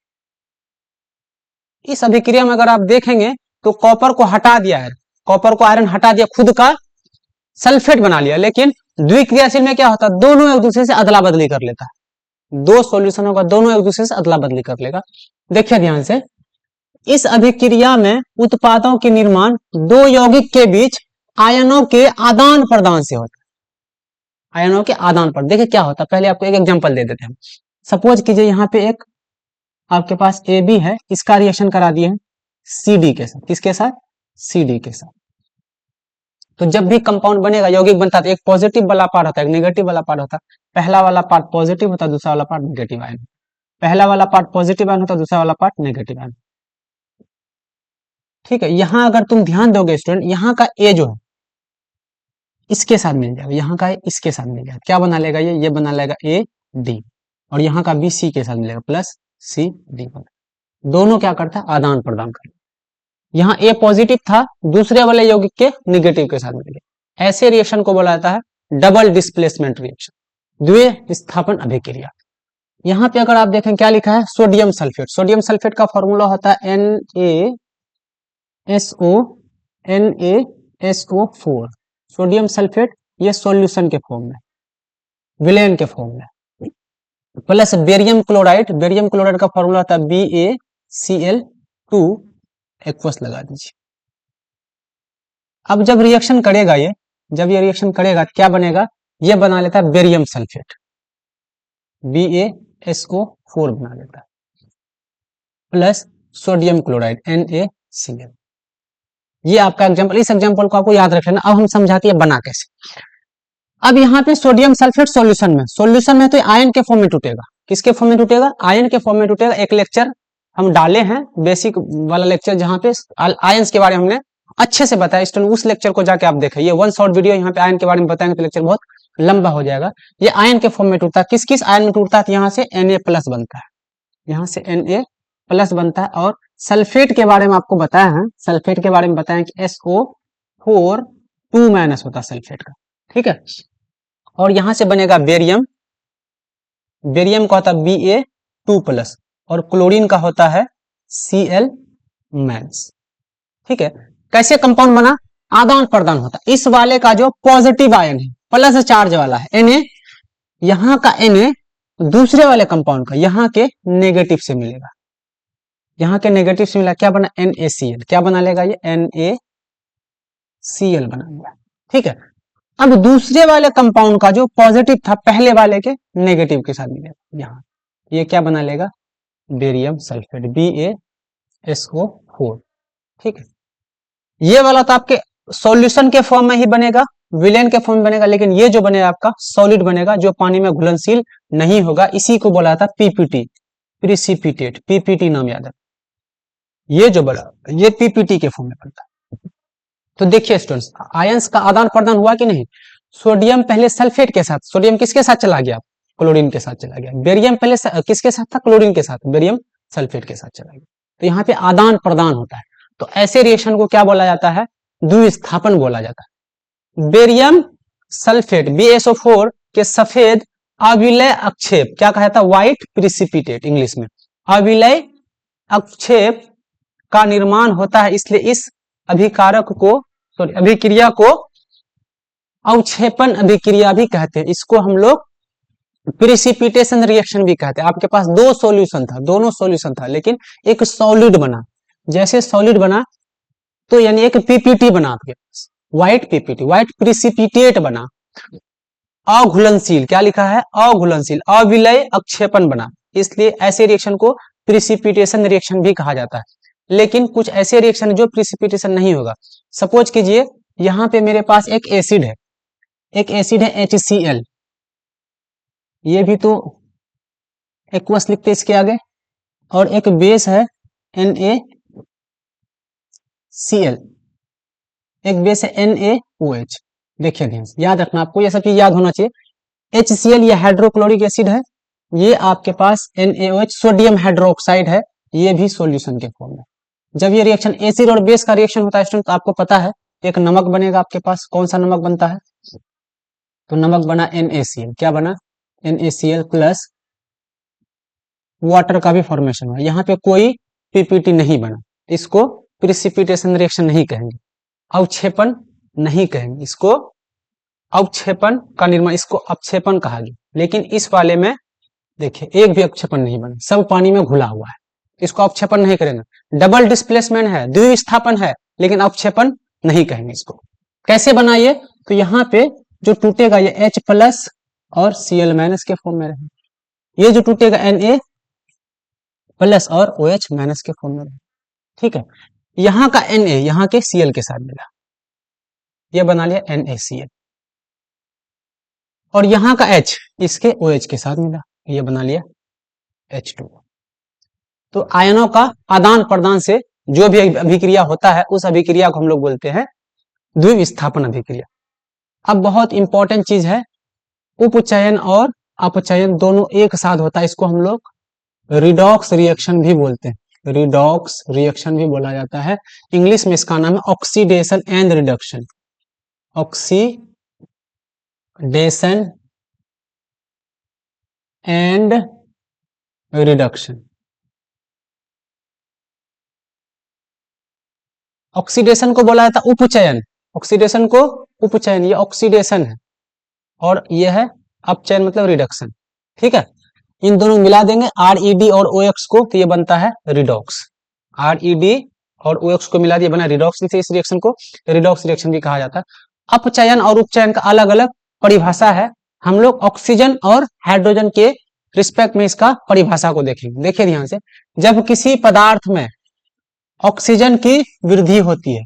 इस अभिक्रिया में अगर आप देखेंगे तो कॉपर को हटा दिया है, कॉपर को आयरन हटा दिया, खुद का सल्फेट बना लिया। लेकिन द्विक्रियाशील में क्या होता है, दोनों एक दूसरे से अदला बदली कर लेता है। दो सॉल्यूशन होगा, दोनों एक दूसरे से अदला बदली कर लेगा। देखिए ध्यान से, इस अभिक्रिया में उत्पादों के निर्माण दो यौगिक के बीच आयनों के आदान प्रदान से होता है। आयनों के आदान प्रदान, देखिए क्या होता है, पहले आपको एक एग्जांपल दे देते हैं। सपोज कीजिए यहाँ पे एक आपके पास AB है, इसका रिएक्शन करा दिए हैं CD के साथ। किसके साथ, CD के साथ। तो जब भी कंपाउंड बनेगा, यौगिक बनता है, एक पॉजिटिव वाला पार्ट होता है, एक नेगेटिव वाला पार्ट होता है। पहला वाला पार्ट पॉजिटिव होता है, दूसरा वाला पार्ट नेगेटिव आयन। पहला वाला पार्ट पॉजिटिव आयन होता है, दूसरा वाला पार्ट नेगेटिव आयन। ठीक है, यहां अगर तुम ध्यान दोगे स्टूडेंट, यहाँ का A जो है इसके साथ मिल जाएगा, यहाँ का इसके साथ मिल जाएगा। क्या बना लेगा, ये बना लेगा AD, और यहाँ का B C के साथ मिलेगा, प्लस CD। दोनों क्या करता है, आदान प्रदान करता है। यहाँ A पॉजिटिव था, दूसरे वाले यौगिक के निगेटिव के साथ मिल गया। ऐसे रिएक्शन को बोला जाता है डबल डिस्प्लेसमेंट रिएक्शन, द्विस्थापन अभिक्रिया। यहाँ पे अगर आप देखें क्या लिखा है, सोडियम सल्फेट। सोडियम सल्फेट का फॉर्मूला होता है NaSO4। सोडियम सल्फेट ये सॉल्यूशन के फॉर्म में, विलेन के फॉर्म में, plus barium chloride. Barium chloride का फॉर्मूला होता है BaCl2, एक्वस लगा दीजिए। अब जब रिएक्शन करेगा ये, जब ये रिएक्शन करेगा क्या बनेगा, ये बना लेता है बेरियम सल्फेट, BaSO4 बना लेता है, प्लस सोडियम क्लोराइड NaCl। ये आपका एग्जांपल, इस एग्जांपल को आपको याद रख लेना। अब हम समझाते हैं बना कैसे। अब यहाँ पे सोडियम सल्फेट सॉल्यूशन में, सॉल्यूशन में तो आयन के फॉर्म में टूटेगा। किसके फॉर्म में टूटेगा, आयन के फॉर्म में टूटेगा। एक लेक्चर हम डाले हैं, बेसिक वाला लेक्चर, जहां पे आयंस के बारे में हमने अच्छे से बताया स्टूडेंट, उस लेक्चर को जाके आप देखें। ये वन शॉर्ट वीडियो यहाँ पे आयन के बारे में बताएंगे तो लेक्चर बहुत लंबा हो जाएगा। ये आयन के फॉर्म में टूटता है। किस किस आयन में टूटता है, यहाँ से Na+ बनता है, यहाँ से Na+ बनता है। और सल्फेट के बारे में आपको बताया है, सल्फेट के बारे में बताया कि SO4 2- होता है सल्फेट का, ठीक है। और यहां से बनेगा बेरियम, बेरियम का होता है Ba2+, और क्लोरीन का होता है Cl-। ठीक है, कैसे कंपाउंड बना, आदान प्रदान होता है। इस वाले का जो पॉजिटिव आयन है, प्लस चार्ज वाला है Na, यहां का Na दूसरे वाले कंपाउंड का यहाँ के नेगेटिव से मिलेगा, यहाँ के नेगेटिव से मिला, क्या बना, NaCl। क्या बना लेगा ये, NaCl बना लेगा, ठीक है। अब दूसरे वाले कंपाउंड का जो पॉजिटिव था पहले वाले के नेगेटिव के साथ मिलेगा, यहाँ ये क्या बना लेगा, बेरियम सल्फेट, BaSO4। ठीक है, ये वाला तो आपके सॉल्यूशन के फॉर्म में ही बनेगा, विलेन के फॉर्म में बनेगा, लेकिन ये जो बनेगा आपका सॉलिड बनेगा, जो पानी में घुलनशील नहीं होगा, इसी को बोला था पीपीटी, प्रिसिपिटेट, पीपीटी नाम याद है, ये जो बड़ा ये पीपीटी के फॉर्म में बनता है। तो देखिए स्टूडेंट्स, आयंस का आदान प्रदान हुआ कि नहीं, सोडियम पहले सल्फेट के साथ, सोडियम किसके साथ चला गया, क्लोरीन के साथ चला गया, बेरियम पहले किसके साथ था, क्लोरीन के साथ, बेरियम सल्फेट के साथ चला गया, तो यहाँ पे आदान प्रदान होता है। तो ऐसे रिएक्शन को क्या बोला जाता है, द्विस्थापन बोला जाता है। बेरियम सल्फेट BaSO4 के सफेद अविलय अक्षेप क्या कहा था, व्हाइट प्रिसिपिटेट इंग्लिश में, अविलय अक्षेप का निर्माण होता है, इसलिए इस अभिकारक को, सॉरी अभिक्रिया को अवक्षेपण अभिक्रिया भी कहते हैं, इसको हम लोग प्रिसिपिटेशन रिएक्शन भी कहते हैं। आपके पास दो सॉल्यूशन था, दोनों सॉल्यूशन था, लेकिन एक सॉलिड बना, जैसे सॉलिड बना तो यानी एक पीपीटी बना, आपके पास व्हाइट पीपीटी, व्हाइट प्रिसिपिटेट बना, अघुलनशील, क्या लिखा है, अघुलनशील, अविलय अक्षेपण बना, इसलिए ऐसे रिएक्शन को प्रिसिपिटेशन रिएक्शन भी कहा जाता है। लेकिन कुछ ऐसे रिएक्शन जो प्रिसिपिटेशन नहीं होगा, सपोज कीजिए यहां पे मेरे पास एक एसिड है, एक एसिड है HCl, ये भी तो एक्वस लिखते इसके आगे, और एक बेस है NaCl, एक बेस है NaOH। देखिए ध्यान से याद रखना, आपको ये सब चीज याद होना चाहिए। HCl ये हाइड्रोक्लोरिक एसिड है, ये आपके पास NaOH सोडियम हाइड्रोक्साइड है, ये भी सॉल्यूशन के फॉर्म में। जब ये रिएक्शन एसिड और बेस का रिएक्शन होता है स्टूडेंट, तो आपको पता है एक नमक बनेगा आपके पास, कौन सा नमक बनता है, तो नमक बना NaCl, क्या बना, NaCl प्लस वाटर का भी फॉर्मेशन हुआ, यहाँ पे कोई पीपीटी नहीं बना, इसको प्रिसिपिटेशन रिएक्शन नहीं कहेंगे, अवक्षेपण नहीं कहेंगे, इसको अवक्षेपण का निर्माण, इसको अपक्षेपण कहा गया। लेकिन इस वाले में देखिए एक भी अवक्षेपण नहीं बना, सब पानी में घुला हुआ है, इसको अवक्षेपण नहीं करेंगे, डबल डिस्प्लेसमेंट है, द्विविस्थापन है, लेकिन अवक्षेपण नहीं कहेंगे इसको। कैसे बनाइए, तो यहाँ पे जो टूटेगा ये H प्लस और Cl माइनस के फॉर्म में रहेगा, ये जो टूटेगा Na प्लस और OH माइनस के फॉर्म में रहेगा। ठीक है, यहाँ का Na यहाँ के Cl के साथ मिला, ये बना लिया NaCl, और यहाँ का H इसके OH के साथ मिला, ये बना लिया H2। तो आयनों का आदान प्रदान से जो भी अभिक्रिया होता है, उस अभिक्रिया को हम लोग बोलते हैं द्विविस्थापन अभिक्रिया। अब बहुत इंपॉर्टेंट चीज है, उपचयन और अपचयन दोनों एक साथ होता है, इसको हम लोग रिडॉक्स रिएक्शन भी बोलते हैं, रिडॉक्स रिएक्शन भी बोला जाता है। इंग्लिश में इसका नाम है oxidation and reduction, oxidation and reduction. Oxidation को बोला जाता है उपचयन, ऑक्सीडेशन को उपचयन, ये ऑक्सीडेशन है, और ये है अपचयन मतलब रिडक्शन। ठीक है, इन दोनों मिला देंगे ReD और OX को, तो ये बनता है रिडॉक्स, ReD और OX को मिला दिया बना रिडॉक्स, इस रिएक्शन को रिडॉक्स रिएक्शन भी कहा जाता है। अपचयन और उपचयन का अलग अलग परिभाषा है, हम लोग ऑक्सीजन और हाइड्रोजन के रिस्पेक्ट में इसका परिभाषा को देखेंगे। देखिए ध्यान से, जब किसी पदार्थ में ऑक्सीजन की वृद्धि होती है,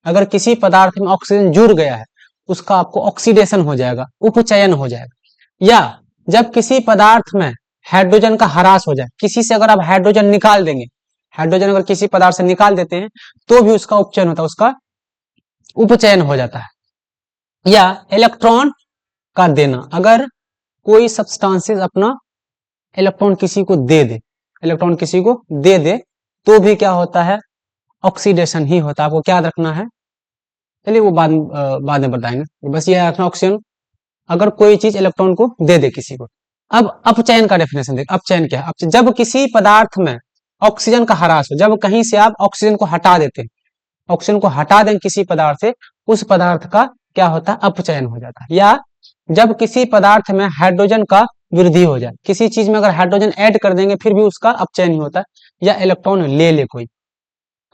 अगर किसी पदार्थ में ऑक्सीजन जुड़ गया है, उसका आपको ऑक्सीडेशन हो जाएगा, उपचयन हो जाएगा। या जब किसी पदार्थ में हाइड्रोजन का ह्रास हो जाए, किसी से अगर आप हाइड्रोजन निकाल देंगे, हाइड्रोजन अगर किसी पदार्थ से निकाल देते हैं तो भी उसका उपचयन होता है, उसका उपचयन हो जाता है। या इलेक्ट्रॉन का देना, अगर कोई सब्सटेंसेस अपना इलेक्ट्रॉन किसी को दे दे, इलेक्ट्रॉन किसी को दे दे, तो भी क्या होता है, ऑक्सीडेशन ही होता है। आपको क्या रखना है, चलिए वो बाद में बताएंगे, बस ये रखना ऑक्सीजन, अगर कोई चीज इलेक्ट्रॉन को दे दे किसी को। अब अपचयन का डेफिनेशन देख, अपचयन क्या है, जब किसी पदार्थ में ऑक्सीजन का ह्रास हो, जब कहीं से आप ऑक्सीजन को हटा देते हैं, ऑक्सीजन को हटा दें किसी पदार्थ से, उस पदार्थ का क्या होता है, अपचयन हो जाता है। या जब किसी पदार्थ में हाइड्रोजन का वृद्धि हो जाए, किसी चीज में अगर हाइड्रोजन ऐड कर देंगे फिर भी उसका अपचयन ही होता है, या इलेक्ट्रॉन ले ले कोई।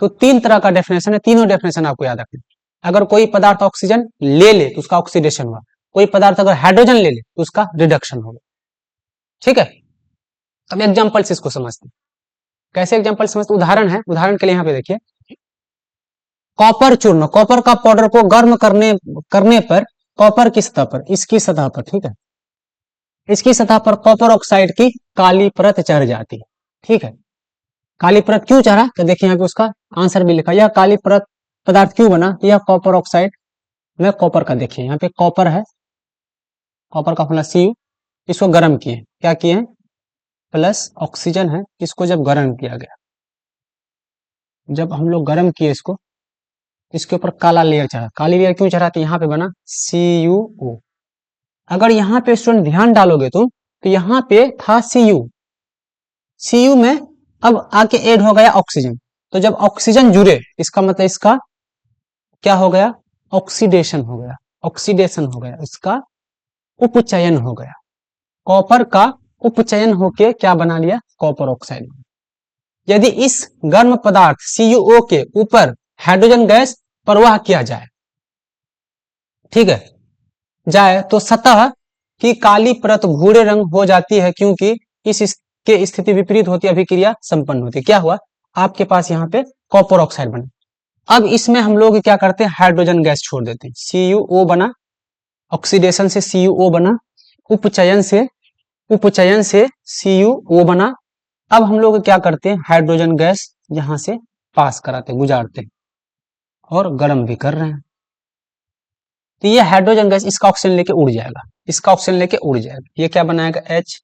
तो तीन तरह का डेफिनेशन है, तीनों डेफिनेशन आपको याद रखना। अगर कोई पदार्थ ऑक्सीजन ले ले तो उसका ऑक्सीडेशन हुआ, कोई पदार्थ अगर हाइड्रोजन ले ले तो उसका रिडक्शन होगा। ठीक है, अब एग्जांपल से इसको समझते हैं। कैसे एग्जांपल समझते? उदाहरण है, उदाहरण के लिए यहाँ पे देखिए, कॉपर चूर्ण, कॉपर का पाउडर को गर्म करने पर कॉपर की सतह पर, इसकी सतह पर, ठीक है, इसकी सतह पर कॉपर ऑक्साइड की काली परत चढ़ जाती है। ठीक है, काली परत क्यों चढ़ा? तो देखिए यहाँ पे उसका आंसर भी लिखा, यह काली परत पदार्थ क्यों बना? तो यह कॉपर ऑक्साइड में कॉपर का, देखिए यहाँ पे कॉपर है, कॉपर का फॉर्मूला Cu, इसको गर्म किए, क्या किए? प्लस ऑक्सीजन है, इसको जब गर्म किया गया, जब हम लोग गर्म किए इसको, इसके ऊपर काला लेयर चढ़ा। काली लेयर क्यों चढ़ा? तो यहाँ पे बना CuO। अगर यहाँ पे स्टूडेंट ध्यान डालोगे तो यहाँ पे था Cu में अब आके ऐड हो गया ऑक्सीजन। तो जब ऑक्सीजन जुड़े, इसका मतलब इसका क्या हो गया? ऑक्सीडेशन हो गया, ऑक्सीडेशन हो गया, इसका उपचयन हो गया, कॉपर का उपचयन होके क्या बना लिया? Copper oxide. यदि इस गर्म पदार्थ CuO के ऊपर हाइड्रोजन गैस प्रवाह किया जाए, ठीक है, जाए तो सतह की काली परत भूरे रंग हो जाती है, क्योंकि इसके स्थिति विपरीत होती है, अभिक्रिया संपन्न होती है। क्या हुआ? आपके पास यहाँ पे कॉपर ऑक्साइड बना। अब इसमें हम लोग क्या करते हैं? हाइड्रोजन गैस छोड़ देते हैं, CuO बना, ऑक्सीडेशन से CuO बना, उपचयन से CuO बना। अब हम लोग क्या करते हैं? हाइड्रोजन गैस यहां से पास कराते, गुजारते हैं, और गर्म भी कर रहे हैं। तो ये हाइड्रोजन गैस इसका ऑक्सीजन लेके उड़ जाएगा, इसका ऑक्सीजन लेके उड़ जाएगा, ये क्या बनाएगा? H,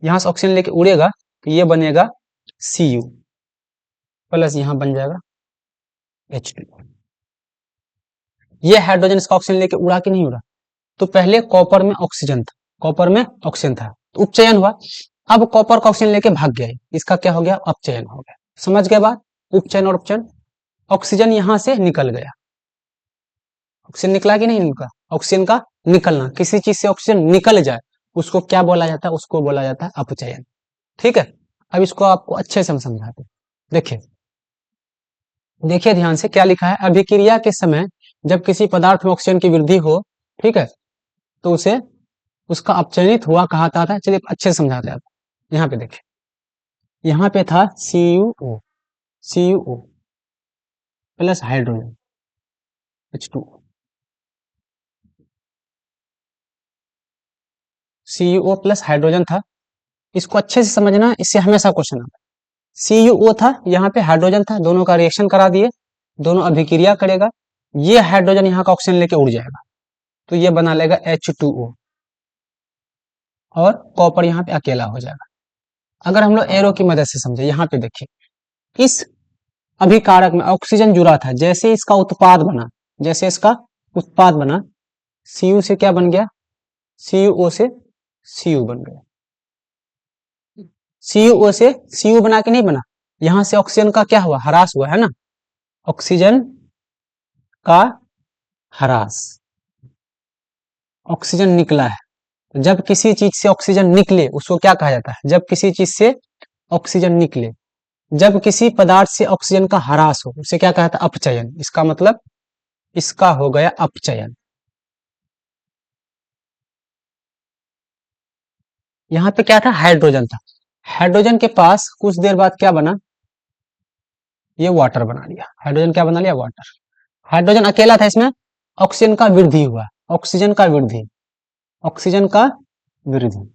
यहां से ऑक्सीजन लेके उड़ेगा तो ये बनेगा Cu प्लस यहां बन जाएगा H2। ये हाइड्रोजन इसका ऑक्सीजन लेके उड़ा कि नहीं उड़ा? तो पहले कॉपर में ऑक्सीजन था, कॉपर में ऑक्सीजन था तो उपचयन हुआ। अब कॉपर का ऑक्सीजन लेके भाग गया, इसका क्या हो गया? अपचयन हो गया। समझ गए बात? उपचयन और अपचयन। ऑक्सीजन यहां से निकल गया, ऑक्सीजन निकला कि नहीं निकला? ऑक्सीजन का निकलना, किसी चीज से ऑक्सीजन निकल जाए उसको क्या बोला जाता है? उसको बोला जाता है अपचयन। ठीक है, अब इसको आपको अच्छे से हम समझाते हैं। देखिए देखिए ध्यान से, क्या लिखा है? अभिक्रिया के समय जब किसी पदार्थ में ऑक्सीजन की वृद्धि हो, ठीक है, तो उसे उसका अपचयनित हुआ कहा था। चलिए अच्छे से समझाते हैं। यहाँ पे देखिए, यहाँ पे था CuO plus hydrogen H2, CuO plus hydrogen था। इसको अच्छे से समझना, इससे हमेशा क्वेश्चन आता है। CuO था, यहाँ पे हाइड्रोजन था, दोनों का रिएक्शन करा दिए, दोनों अभिक्रिया करेगा, ये हाइड्रोजन यहाँ का ऑक्सीजन लेके उड़ जाएगा, तो ये बना लेगा H2O, और कॉपर यहाँ पे अकेला हो जाएगा। अगर हम लोग एरो की मदद से समझे, यहाँ पे देखिए, इस अभिकारक में ऑक्सीजन जुड़ा था, जैसे इसका उत्पाद बना, जैसे इसका उत्पाद बना, Cu से क्या बन गया? CuO से Cu बन गया, CuO से Cu बना के नहीं बना, यहां से ऑक्सीजन का क्या हुआ? ह्रास हुआ है ना, ऑक्सीजन का ह्रास, ऑक्सीजन निकला है। जब किसी चीज से ऑक्सीजन निकले उसको क्या कहा जाता है? जब किसी चीज से ऑक्सीजन निकले, जब किसी पदार्थ से ऑक्सीजन का ह्रास हो, उसे क्या कहा था? अपचयन। इसका मतलब इसका हो गया अपचयन। यहाँ पे क्या था? हाइड्रोजन था, हाइड्रोजन के पास कुछ देर बाद क्या बना? ये वाटर बना लिया। हाइड्रोजन क्या बना लिया? वाटर। हाइड्रोजन अकेला था, इसमें ऑक्सीजन का वृद्धि हुआ, ऑक्सीजन का वृद्धि, ऑक्सीजन का वृद्धि।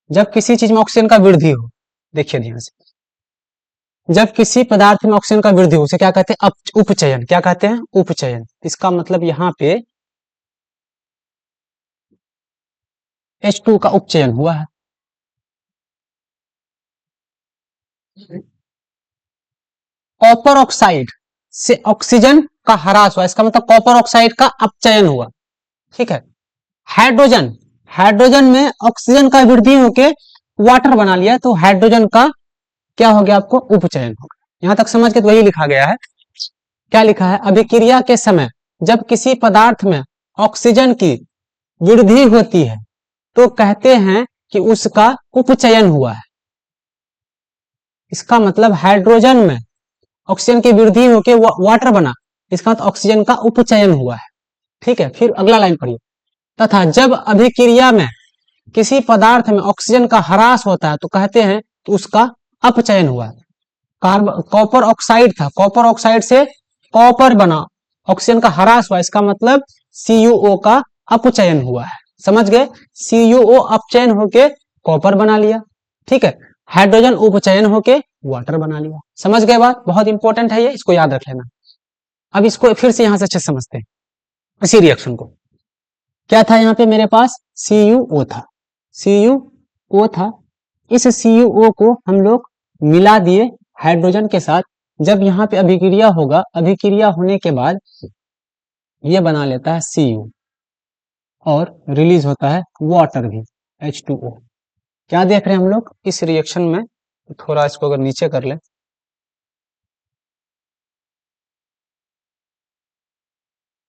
जब किसी चीज में ऑक्सीजन का वृद्धि हो, देखिए ध्यान से, जब किसी पदार्थ में ऑक्सीजन का वृद्धि हो उसे क्या कहते हैं? उपचयन। क्या कहते हैं? उपचयन। इसका मतलब यहाँ पे H2 का उपचयन हुआ है। कॉपर ऑक्साइड से ऑक्सीजन का ह्रास हुआ, इसका मतलब कॉपर ऑक्साइड का अपचयन हुआ। ठीक है, हाइड्रोजन, हाइड्रोजन में ऑक्सीजन का वृद्धि होके वाटर बना लिया, तो हाइड्रोजन का क्या हो गया? आपको उपचयन हो गया। यहां तक समझ के तो वही लिखा गया है। क्या लिखा है? अभिक्रिया के समय जब किसी पदार्थ में ऑक्सीजन की वृद्धि होती है तो कहते हैं कि उसका उपचयन हुआ है। इसका मतलब हाइड्रोजन में ऑक्सीजन की वृद्धि होकर वाटर बना, इसका मतलब ऑक्सीजन का उपचयन हुआ है। ठीक है, फिर अगला लाइन पढ़िए। तथा जब अभिक्रिया में किसी पदार्थ में ऑक्सीजन का ह्रास होता है तो कहते हैं कि उसका अपचयन हुआ है। कॉपर ऑक्साइड था, कॉपर ऑक्साइड से कॉपर बना, ऑक्सीजन का ह्रास हुआ, इसका मतलब CuO का अपचयन हुआ है। समझ गए? CuO अपचयन होके कॉपर बना लिया। ठीक है, हाइड्रोजन उपचयन होके वाटर बना लिया। समझ गए बात? बहुत इंपॉर्टेंट है ये, इसको याद रख लेना। अब इसको फिर से यहां से अच्छे समझते हैं इसी रिएक्शन को। क्या था यहाँ पे मेरे पास? CuO था, CuO था। इस CuO को हम लोग मिला दिए हाइड्रोजन के साथ। जब यहाँ पे अभिक्रिया होगा, अभिक्रिया होने के बाद ये बना लेता है Cu और रिलीज होता है वाटर भी, H2O। क्या देख रहे हैं हम लोग इस रिएक्शन में? थोड़ा इसको अगर नीचे कर ले,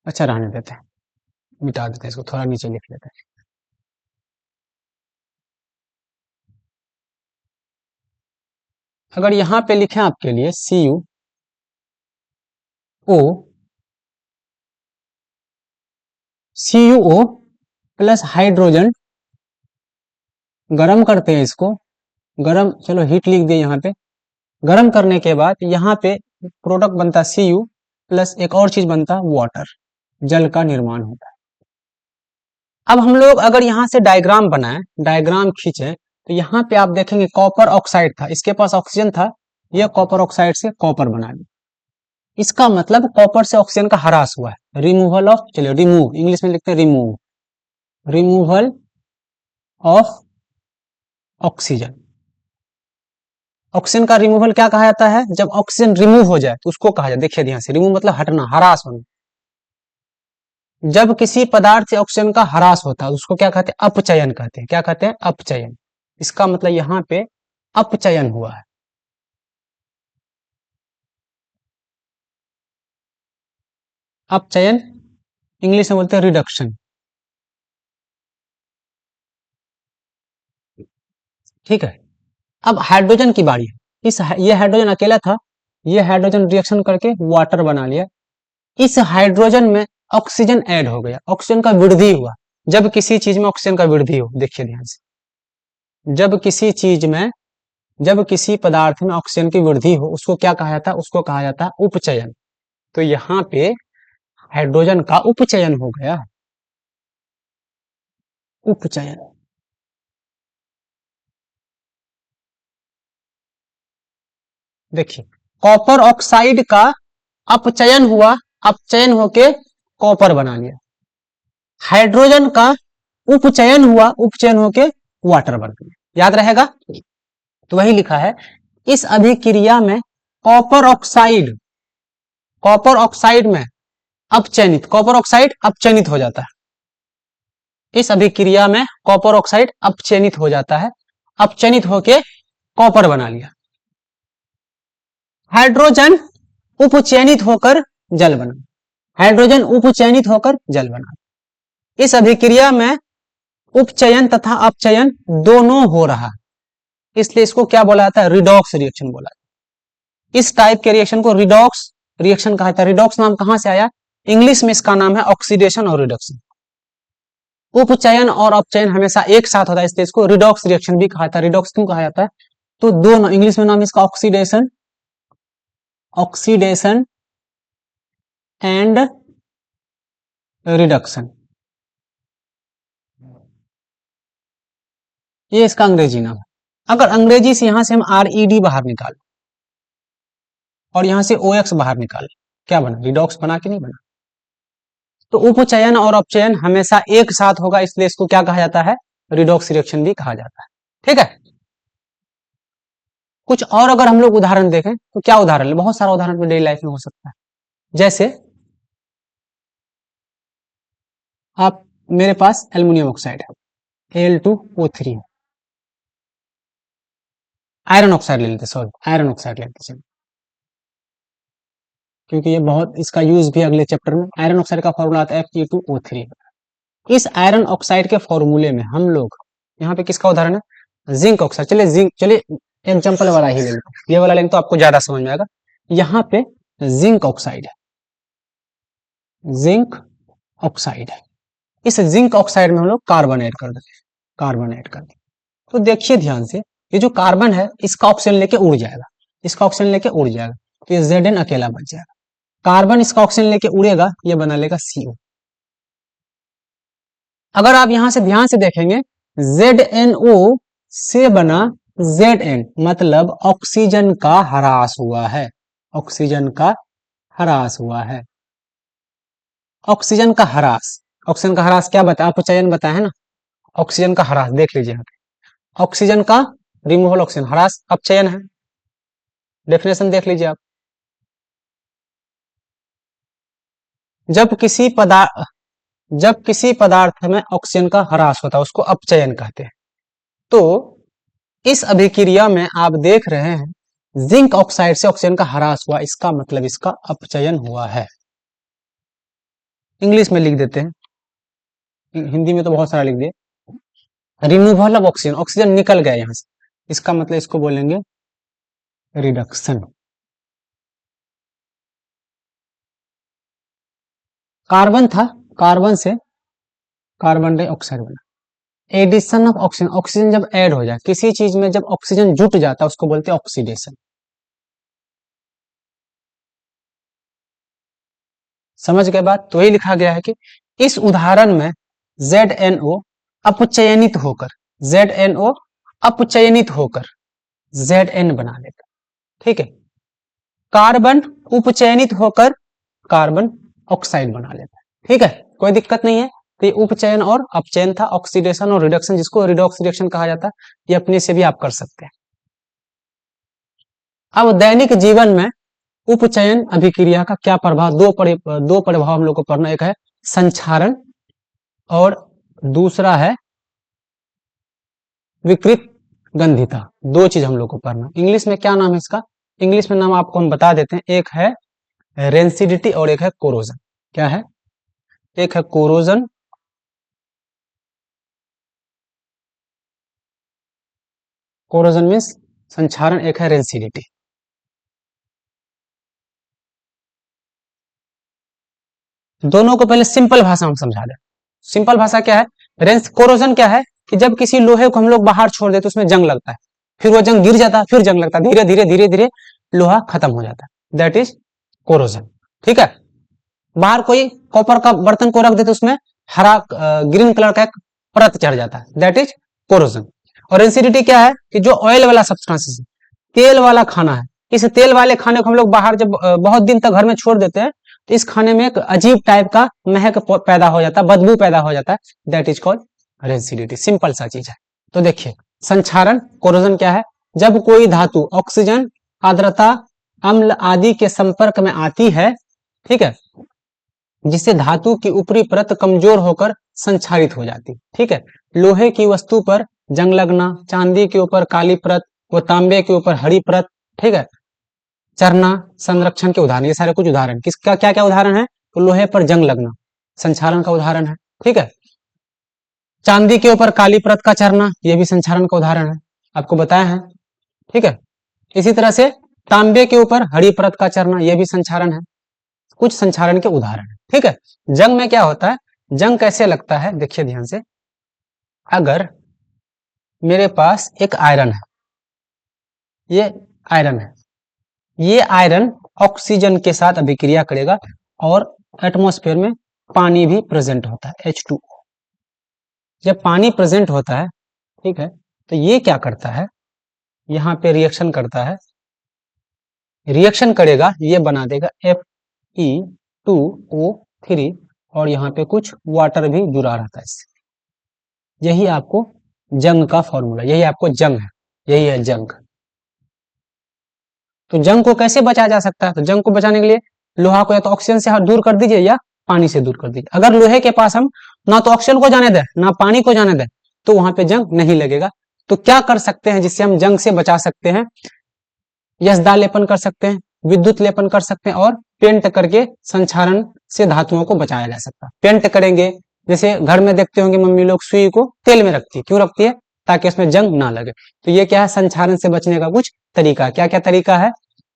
अच्छा रहने देते हैं, मिटा देते हैं इसको, थोड़ा नीचे लिख लेते हैं। अगर यहाँ पे लिखें आपके लिए CuO प्लस हाइड्रोजन, गरम करते हैं इसको, गरम, चलो हीट लिख दिए यहाँ पे। गरम करने के बाद यहाँ पे प्रोडक्ट बनता है Cu प्लस एक और चीज बनता है वाटर, जल का निर्माण होता है। अब हम लोग अगर यहाँ से डायग्राम बनाए, डायग्राम खींचे, तो यहाँ पे आप देखेंगे कॉपर ऑक्साइड था, इसके पास ऑक्सीजन था, यह कॉपर ऑक्साइड से कॉपर बना लिया। इसका मतलब कॉपर से ऑक्सीजन का ह्रास हुआ है, रिमूवल ऑफ, चलिए रिमूव, इंग्लिश में लिखते हैं remove, removal of oxygen. Oxygen का रिमूवल क्या कहा जाता है? जब ऑक्सीजन रिमूव हो जाए तो उसको कहा जाता है, देखिए ध्यान से, रिमूव मतलब हटना, ह्रास होना। जब किसी पदार्थ से ऑक्सीजन का ह्रास होता है उसको क्या कहते हैं? अपचयन कहते हैं। क्या कहते हैं? अपचयन। इसका मतलब यहाँ पे अपचयन हुआ है। अपचयन इंग्लिश में बोलते हैं रिडक्शन। ठीक है, अब हाइड्रोजन की बारी है। ये हाइड्रोजन अकेला था, ये हाइड्रोजन रिएक्शन करके वाटर बना लिया। इस हाइड्रोजन में ऑक्सीजन ऐड हो गया, ऑक्सीजन का वृद्धि हुआ। जब किसी चीज में ऑक्सीजन का वृद्धि हो, देखिए ध्यान से, जब किसी चीज में, जब किसी पदार्थ में ऑक्सीजन की वृद्धि हो उसको क्या कहा जाता है? उसको कहा जाता है उपचयन। तो यहाँ पे हाइड्रोजन का उपचयन हो गया, उपचयन। देखिए, कॉपर ऑक्साइड का अपचयन हुआ, अपचयन होके कॉपर बना लिया। हाइड्रोजन का उपचयन हुआ, उपचयन होके वाटर बन गया। याद रहेगा? तो वही लिखा है, इस अभिक्रिया में कॉपर ऑक्साइड, कॉपर ऑक्साइड में अपचयनित, कॉपर ऑक्साइड अपचयनित हो जाता है। इस अभिक्रिया में कॉपर ऑक्साइड अपचयनित हो जाता है, अपचयनित होके कॉपर बना लिया। हाइड्रोजन उपचयनित होकर जल बना, हाइड्रोजन उपचयनित होकर जल बना। इस अभिक्रिया में उपचयन तथा अपचयन दोनों हो रहा है, इसलिए इसको क्या बोला जाता है? रिडॉक्स रिएक्शन बोला जाता है। इस टाइप के रिएक्शन को रिडॉक्स रिएक्शन कहा जाता है। रिडॉक्स नाम कहां से आया? इंग्लिश में इसका नाम है ऑक्सीडेशन और रिडक्शन। उपचयन और अपचयन हमेशा एक साथ होता है, इसलिए इसको रिडॉक्स रिएक्शन भी कहा जाता है। रिडॉक्स क्यों कहा जाता है? तो दोनों, इंग्लिश में नाम इसका ऑक्सीडेशन, ऑक्सीडेशन एंड रिडक्शन, ये इसका अंग्रेजी नाम है। अगर अंग्रेजी से यहां से हम RED बाहर निकाल और यहां से OX बाहर निकाल, क्या बना? रिडॉक्स बना कि नहीं बना? तो उपचयन और अपचयन हमेशा एक साथ होगा, इसलिए इसको क्या कहा जाता है? रिडॉक्स रिएक्शन भी कहा जाता है। ठीक है, कुछ और अगर हम लोग उदाहरण देखें तो क्या उदाहरण है? बहुत सारा उदाहरण डेली लाइफ में हो सकता है। जैसे आप, मेरे पास एल्युमिनियम ऑक्साइड है, Al2O3, आयरन ऑक्साइड ले लेते, सॉरी आयरन ऑक्साइड ले लेते चलिए, क्योंकि ये बहुत, इसका यूज भी अगले चैप्टर में। आयरन ऑक्साइड का फॉर्मूला आता है Fe2O3। इस आयरन ऑक्साइड के फॉर्मूले में हम लोग, यहाँ पे किसका उदाहरण है? Zinc oxide. चलिए जिंक, चलिए एग्जाम्पल वाला ही ले लेते, ये वाला लेंगे तो आपको ज्यादा समझ में आएगा। यहाँ पे जिंक ऑक्साइड है, जिंक ऑक्साइड है। इस जिंक ऑक्साइड में हम लोग कार्बन ऐड कर देते हैं, कार्बन ऐड कर देते हैं। तो देखिए ध्यान से, ये जो कार्बन है इसका ऑक्सीजन लेके उड़ जाएगा, इसका ऑक्सीजन लेके उड़ जाएगा, तो ये Zn अकेला बच जाएगा। कार्बन इसका ऑक्सीजन लेके उड़ेगा, ये बना लेगा CO। अगर आप यहां से ध्यान से देखेंगे, ZnO से बना Zn, मतलब ऑक्सीजन का ह्रास हुआ है, ऑक्सीजन का ह्रास हुआ है। ऑक्सीजन का ह्रास, ऑक्सीजन का ह्रास क्या बताया, अपचयन बताया है ना। ऑक्सीजन का ह्रास देख लीजिए, ऑक्सीजन का रिमूवल, ऑक्सीजन ह्रास अपचयन है। डेफिनेशन देख लीजिए आप, जब किसी पदार्थ में ऑक्सीजन का ह्रास होता है उसको अपचयन कहते हैं। तो इस अभिक्रिया में आप देख रहे हैं जिंक ऑक्साइड से ऑक्सीजन का ह्रास हुआ, इसका मतलब इसका अपचयन हुआ है। इंग्लिश में लिख देते हैं, हिंदी में तो बहुत सारा लिख दिए। रिमूवल ऑफ ऑक्सीजन, ऑक्सीजन निकल गया यहां से, इसका मतलब इसको बोलेंगे रिडक्शन। कार्बन था, कार्बन से कार्बन डाइऑक्साइड बना। एडिशन ऑफ ऑक्सीजन, ऑक्सीजन जब ऐड हो जाए किसी चीज में, जब ऑक्सीजन जुट जाता है उसको बोलते हैं ऑक्सीडेशन। समझ गए बात। तो ही लिखा गया है कि इस उदाहरण में ZnO अपचयनित होकर, ZnO अपचयनित होकर Zn बना लेता, ठीक है। कार्बन उपचयनित होकर कार्बन ऑक्साइड बना लेता है, ठीक है, कोई दिक्कत नहीं है। तो ये उपचयन और अपचयन था, ऑक्सीडेशन और रिडक्शन, जिसको रिडॉक्स रिएक्शन कहा जाता है, ये अपने से भी आप कर सकते हैं। अब दैनिक जीवन में उपचयन अभिक्रिया का क्या प्रभाव, दो प्रभाव हम लोग को पढ़ना, एक है संक्षारण और दूसरा है विकृत गंधिता। दो चीज हम लोग को पढ़ना। इंग्लिश में क्या नाम है इसका, इंग्लिश में नाम आपको हम बता देते हैं, एक है रेंसिडिटी और एक है कोरोजन। क्या है, एक है कोरोजन, कोरोजन मीन्स संक्षारण, एक है रेंसिडिटी। दोनों को पहले सिंपल भाषा में समझा दें। सिंपल भाषा क्या है, रेंस कोरोजन क्या है कि जब किसी लोहे को हम लोग बाहर छोड़ देते उसमें जंग लगता है, फिर वो जंग गिर जाता है, फिर जंग लगता है, धीरे धीरे धीरे धीरे लोहा खत्म हो जाता है, दैट इज कोरोजन, ठीक है। बाहर कोई कॉपर का बर्तन को रख देते उसमें हरा ग्रीन कलर का एक परत चढ़ जाता है, दैट इज कोरोजन। और रेंसिडिटी क्या है कि जो ऑयल वाला सब्सटेंस, तेल वाला खाना है, इस तेल वाले खाने को हम लोग बाहर जब बहुत दिन तक घर में छोड़ देते हैं तो इस खाने में एक अजीब टाइप का महक पैदा हो जाता है, बदबू पैदा हो जाता है, that is called rancidity. Simple सा चीज है। तो देखिए संक्षारण कोरोजन क्या है, जब कोई धातु ऑक्सीजन, आर्द्रता, अम्ल आदि के संपर्क में आती है, ठीक है, जिससे धातु की ऊपरी परत कमजोर होकर संक्षारित हो जाती, ठीक है। लोहे की वस्तु पर जंग लगना, चांदी के ऊपर काली परत व तांबे के ऊपर हरी परत, ठीक है, चरना, संरक्षण के उदाहरण, ये सारे कुछ उदाहरण। किसका क्या क्या उदाहरण है, तो लोहे पर जंग लगना संक्षारण का उदाहरण है, ठीक है। चांदी के ऊपर काली परत का चरना, ये भी संक्षारण का उदाहरण है, आपको बताया है, ठीक है। इसी तरह से तांबे के ऊपर हरी परत का चरना, ये भी संक्षारण है, कुछ संक्षारण के उदाहरण है, ठीक है। जंग में क्या होता है, जंग कैसे लगता है, देखिए ध्यान से। अगर मेरे पास एक आयरन है, ये आयरन है, ये आयरन ऑक्सीजन के साथ अभिक्रिया करेगा और एटमॉस्फेयर में पानी भी प्रेजेंट होता है, H2O। जब पानी प्रेजेंट होता है, ठीक है, तो ये क्या करता है, यहाँ पे रिएक्शन करता है, रिएक्शन करेगा, ये बना देगा Fe2O3 और यहाँ पे कुछ वाटर भी जुड़ा रहता है इससे। यही आपको जंग का फॉर्मूला, यही आपको जंग है, यही है जंग। तो जंग को कैसे बचाया जा सकता है, तो जंग को बचाने के लिए लोहा को या तो ऑक्सीजन से दूर कर दीजिए या पानी से दूर कर दीजिए। अगर लोहे के पास हम ना तो ऑक्सीजन को जाने दें ना पानी को जाने दें तो वहां पे जंग नहीं लगेगा। तो क्या कर सकते हैं जिससे हम जंग से बचा सकते हैं, यशदा लेपन कर सकते हैं, विद्युत लेपन कर सकते हैं और पेंट करके संक्षारण से धातुओं को बचाया जा सकता है। पेंट करेंगे, जैसे घर में देखते होंगे मम्मी लोग सुई को तेल में रखती है, क्यों रखती है, ताकि उसमें जंग ना लगे। तो ये क्या है, संक्षारण से बचने का कुछ तरीका। क्या क्या तरीका है,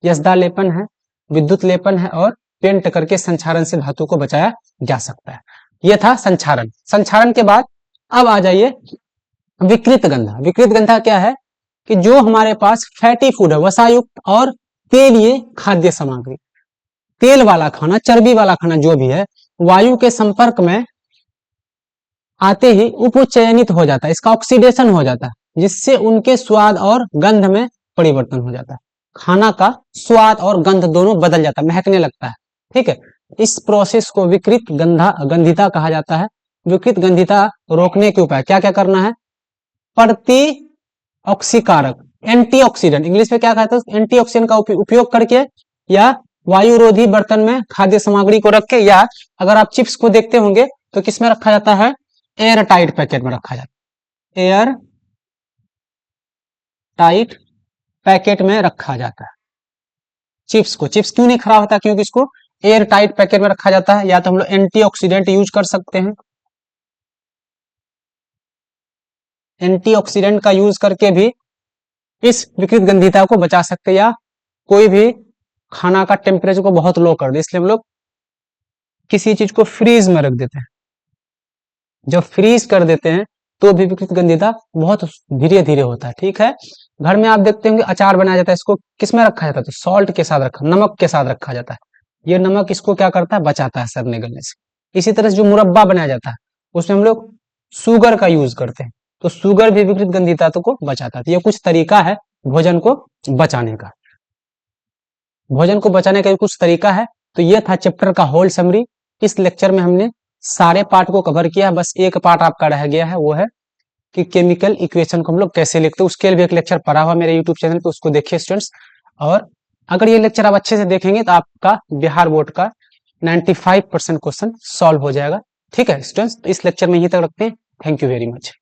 यशदा लेपन है, विद्युत लेपन है और पेंट करके संक्षारण से धातु को बचाया जा सकता है। यह था संक्षारण। संक्षारण के बाद अब आ जाइए विकृत गंधा। विकृत गंधा क्या है कि जो हमारे पास फैटी फूड है, वसायुक्त और तेलीय खाद्य सामग्री, तेल वाला खाना, चर्बी वाला खाना जो भी है, वायु के संपर्क में आते ही उपचयनित हो जाता है, इसका ऑक्सीडेशन हो जाता है, जिससे उनके स्वाद और गंध में परिवर्तन हो जाता है। खाना का स्वाद और गंध दोनों बदल जाता है, महकने लगता है। ठीक है, इस प्रोसेस को विकृत गंधिता कहा जाता है। विकृत गंधिता रोकने के उपाय क्या क्या करना है? प्रति ऑक्सीकारक, एंटीऑक्सीडेंट, इंग्लिश में क्या कहते हैं, एंटीऑक्सीडेंट का उपयोग करके, या वायुरोधी बर्तन में खाद्य सामग्री को रख के, या अगर आप चिप्स को देखते होंगे तो किसमें रखा जाता है? एयर टाइट पैकेट में रखा जाता है। एयर टाइट पैकेट में रखा जाता है चिप्स को। चिप्स क्यों नहीं खराब होता? क्योंकि इसको एयर टाइट पैकेट में रखा जाता है। या तो हम लोग एंटीऑक्सीडेंट यूज कर सकते हैं, एंटीऑक्सीडेंट का यूज करके भी इस विकृत गंधिता को बचा सकते हैं। या कोई भी खाना का टेम्परेचर को बहुत लो कर दे, इसलिए हम लोग किसी चीज को फ्रीज में रख देते हैं। जब फ्रीज कर देते हैं तो भी विकृत गंधिता बहुत धीरे धीरे होता है। ठीक है, घर में आप देखते होंगे अचार बनाया जाता है, इसको किसमें रखा जाता है? तो सॉल्ट के साथ रखा, नमक के साथ रखा जाता है। ये नमक इसको क्या करता है? बचाता है सड़ने गलने से। इसी तरह से जो मुरब्बा बनाया जाता है उसमें हम लोग शुगर का यूज करते हैं, तो शुगर भी विकृत गंधिता को बचाता है। ये कुछ तरीका है भोजन को बचाने का। भोजन को बचाने का कुछ तरीका है। तो ये था चैप्टर का होल समरी। इस लेक्चर में हमने सारे पार्ट को कवर किया है, बस एक पार्ट आपका रह गया है, वो है कि केमिकल इक्वेशन को हम लोग कैसे लिखते हैं। उसके लिए भी एक लेक्चर पड़ा हुआ मेरे यूट्यूब चैनल पे, उसको देखिए स्टूडेंट्स। और अगर ये लेक्चर आप अच्छे से देखेंगे तो आपका बिहार बोर्ड का 95% क्वेश्चन सॉल्व हो जाएगा। ठीक है स्टूडेंट्स, तो इस लेक्चर में यहीं तक रखते हैं। Thank you very much.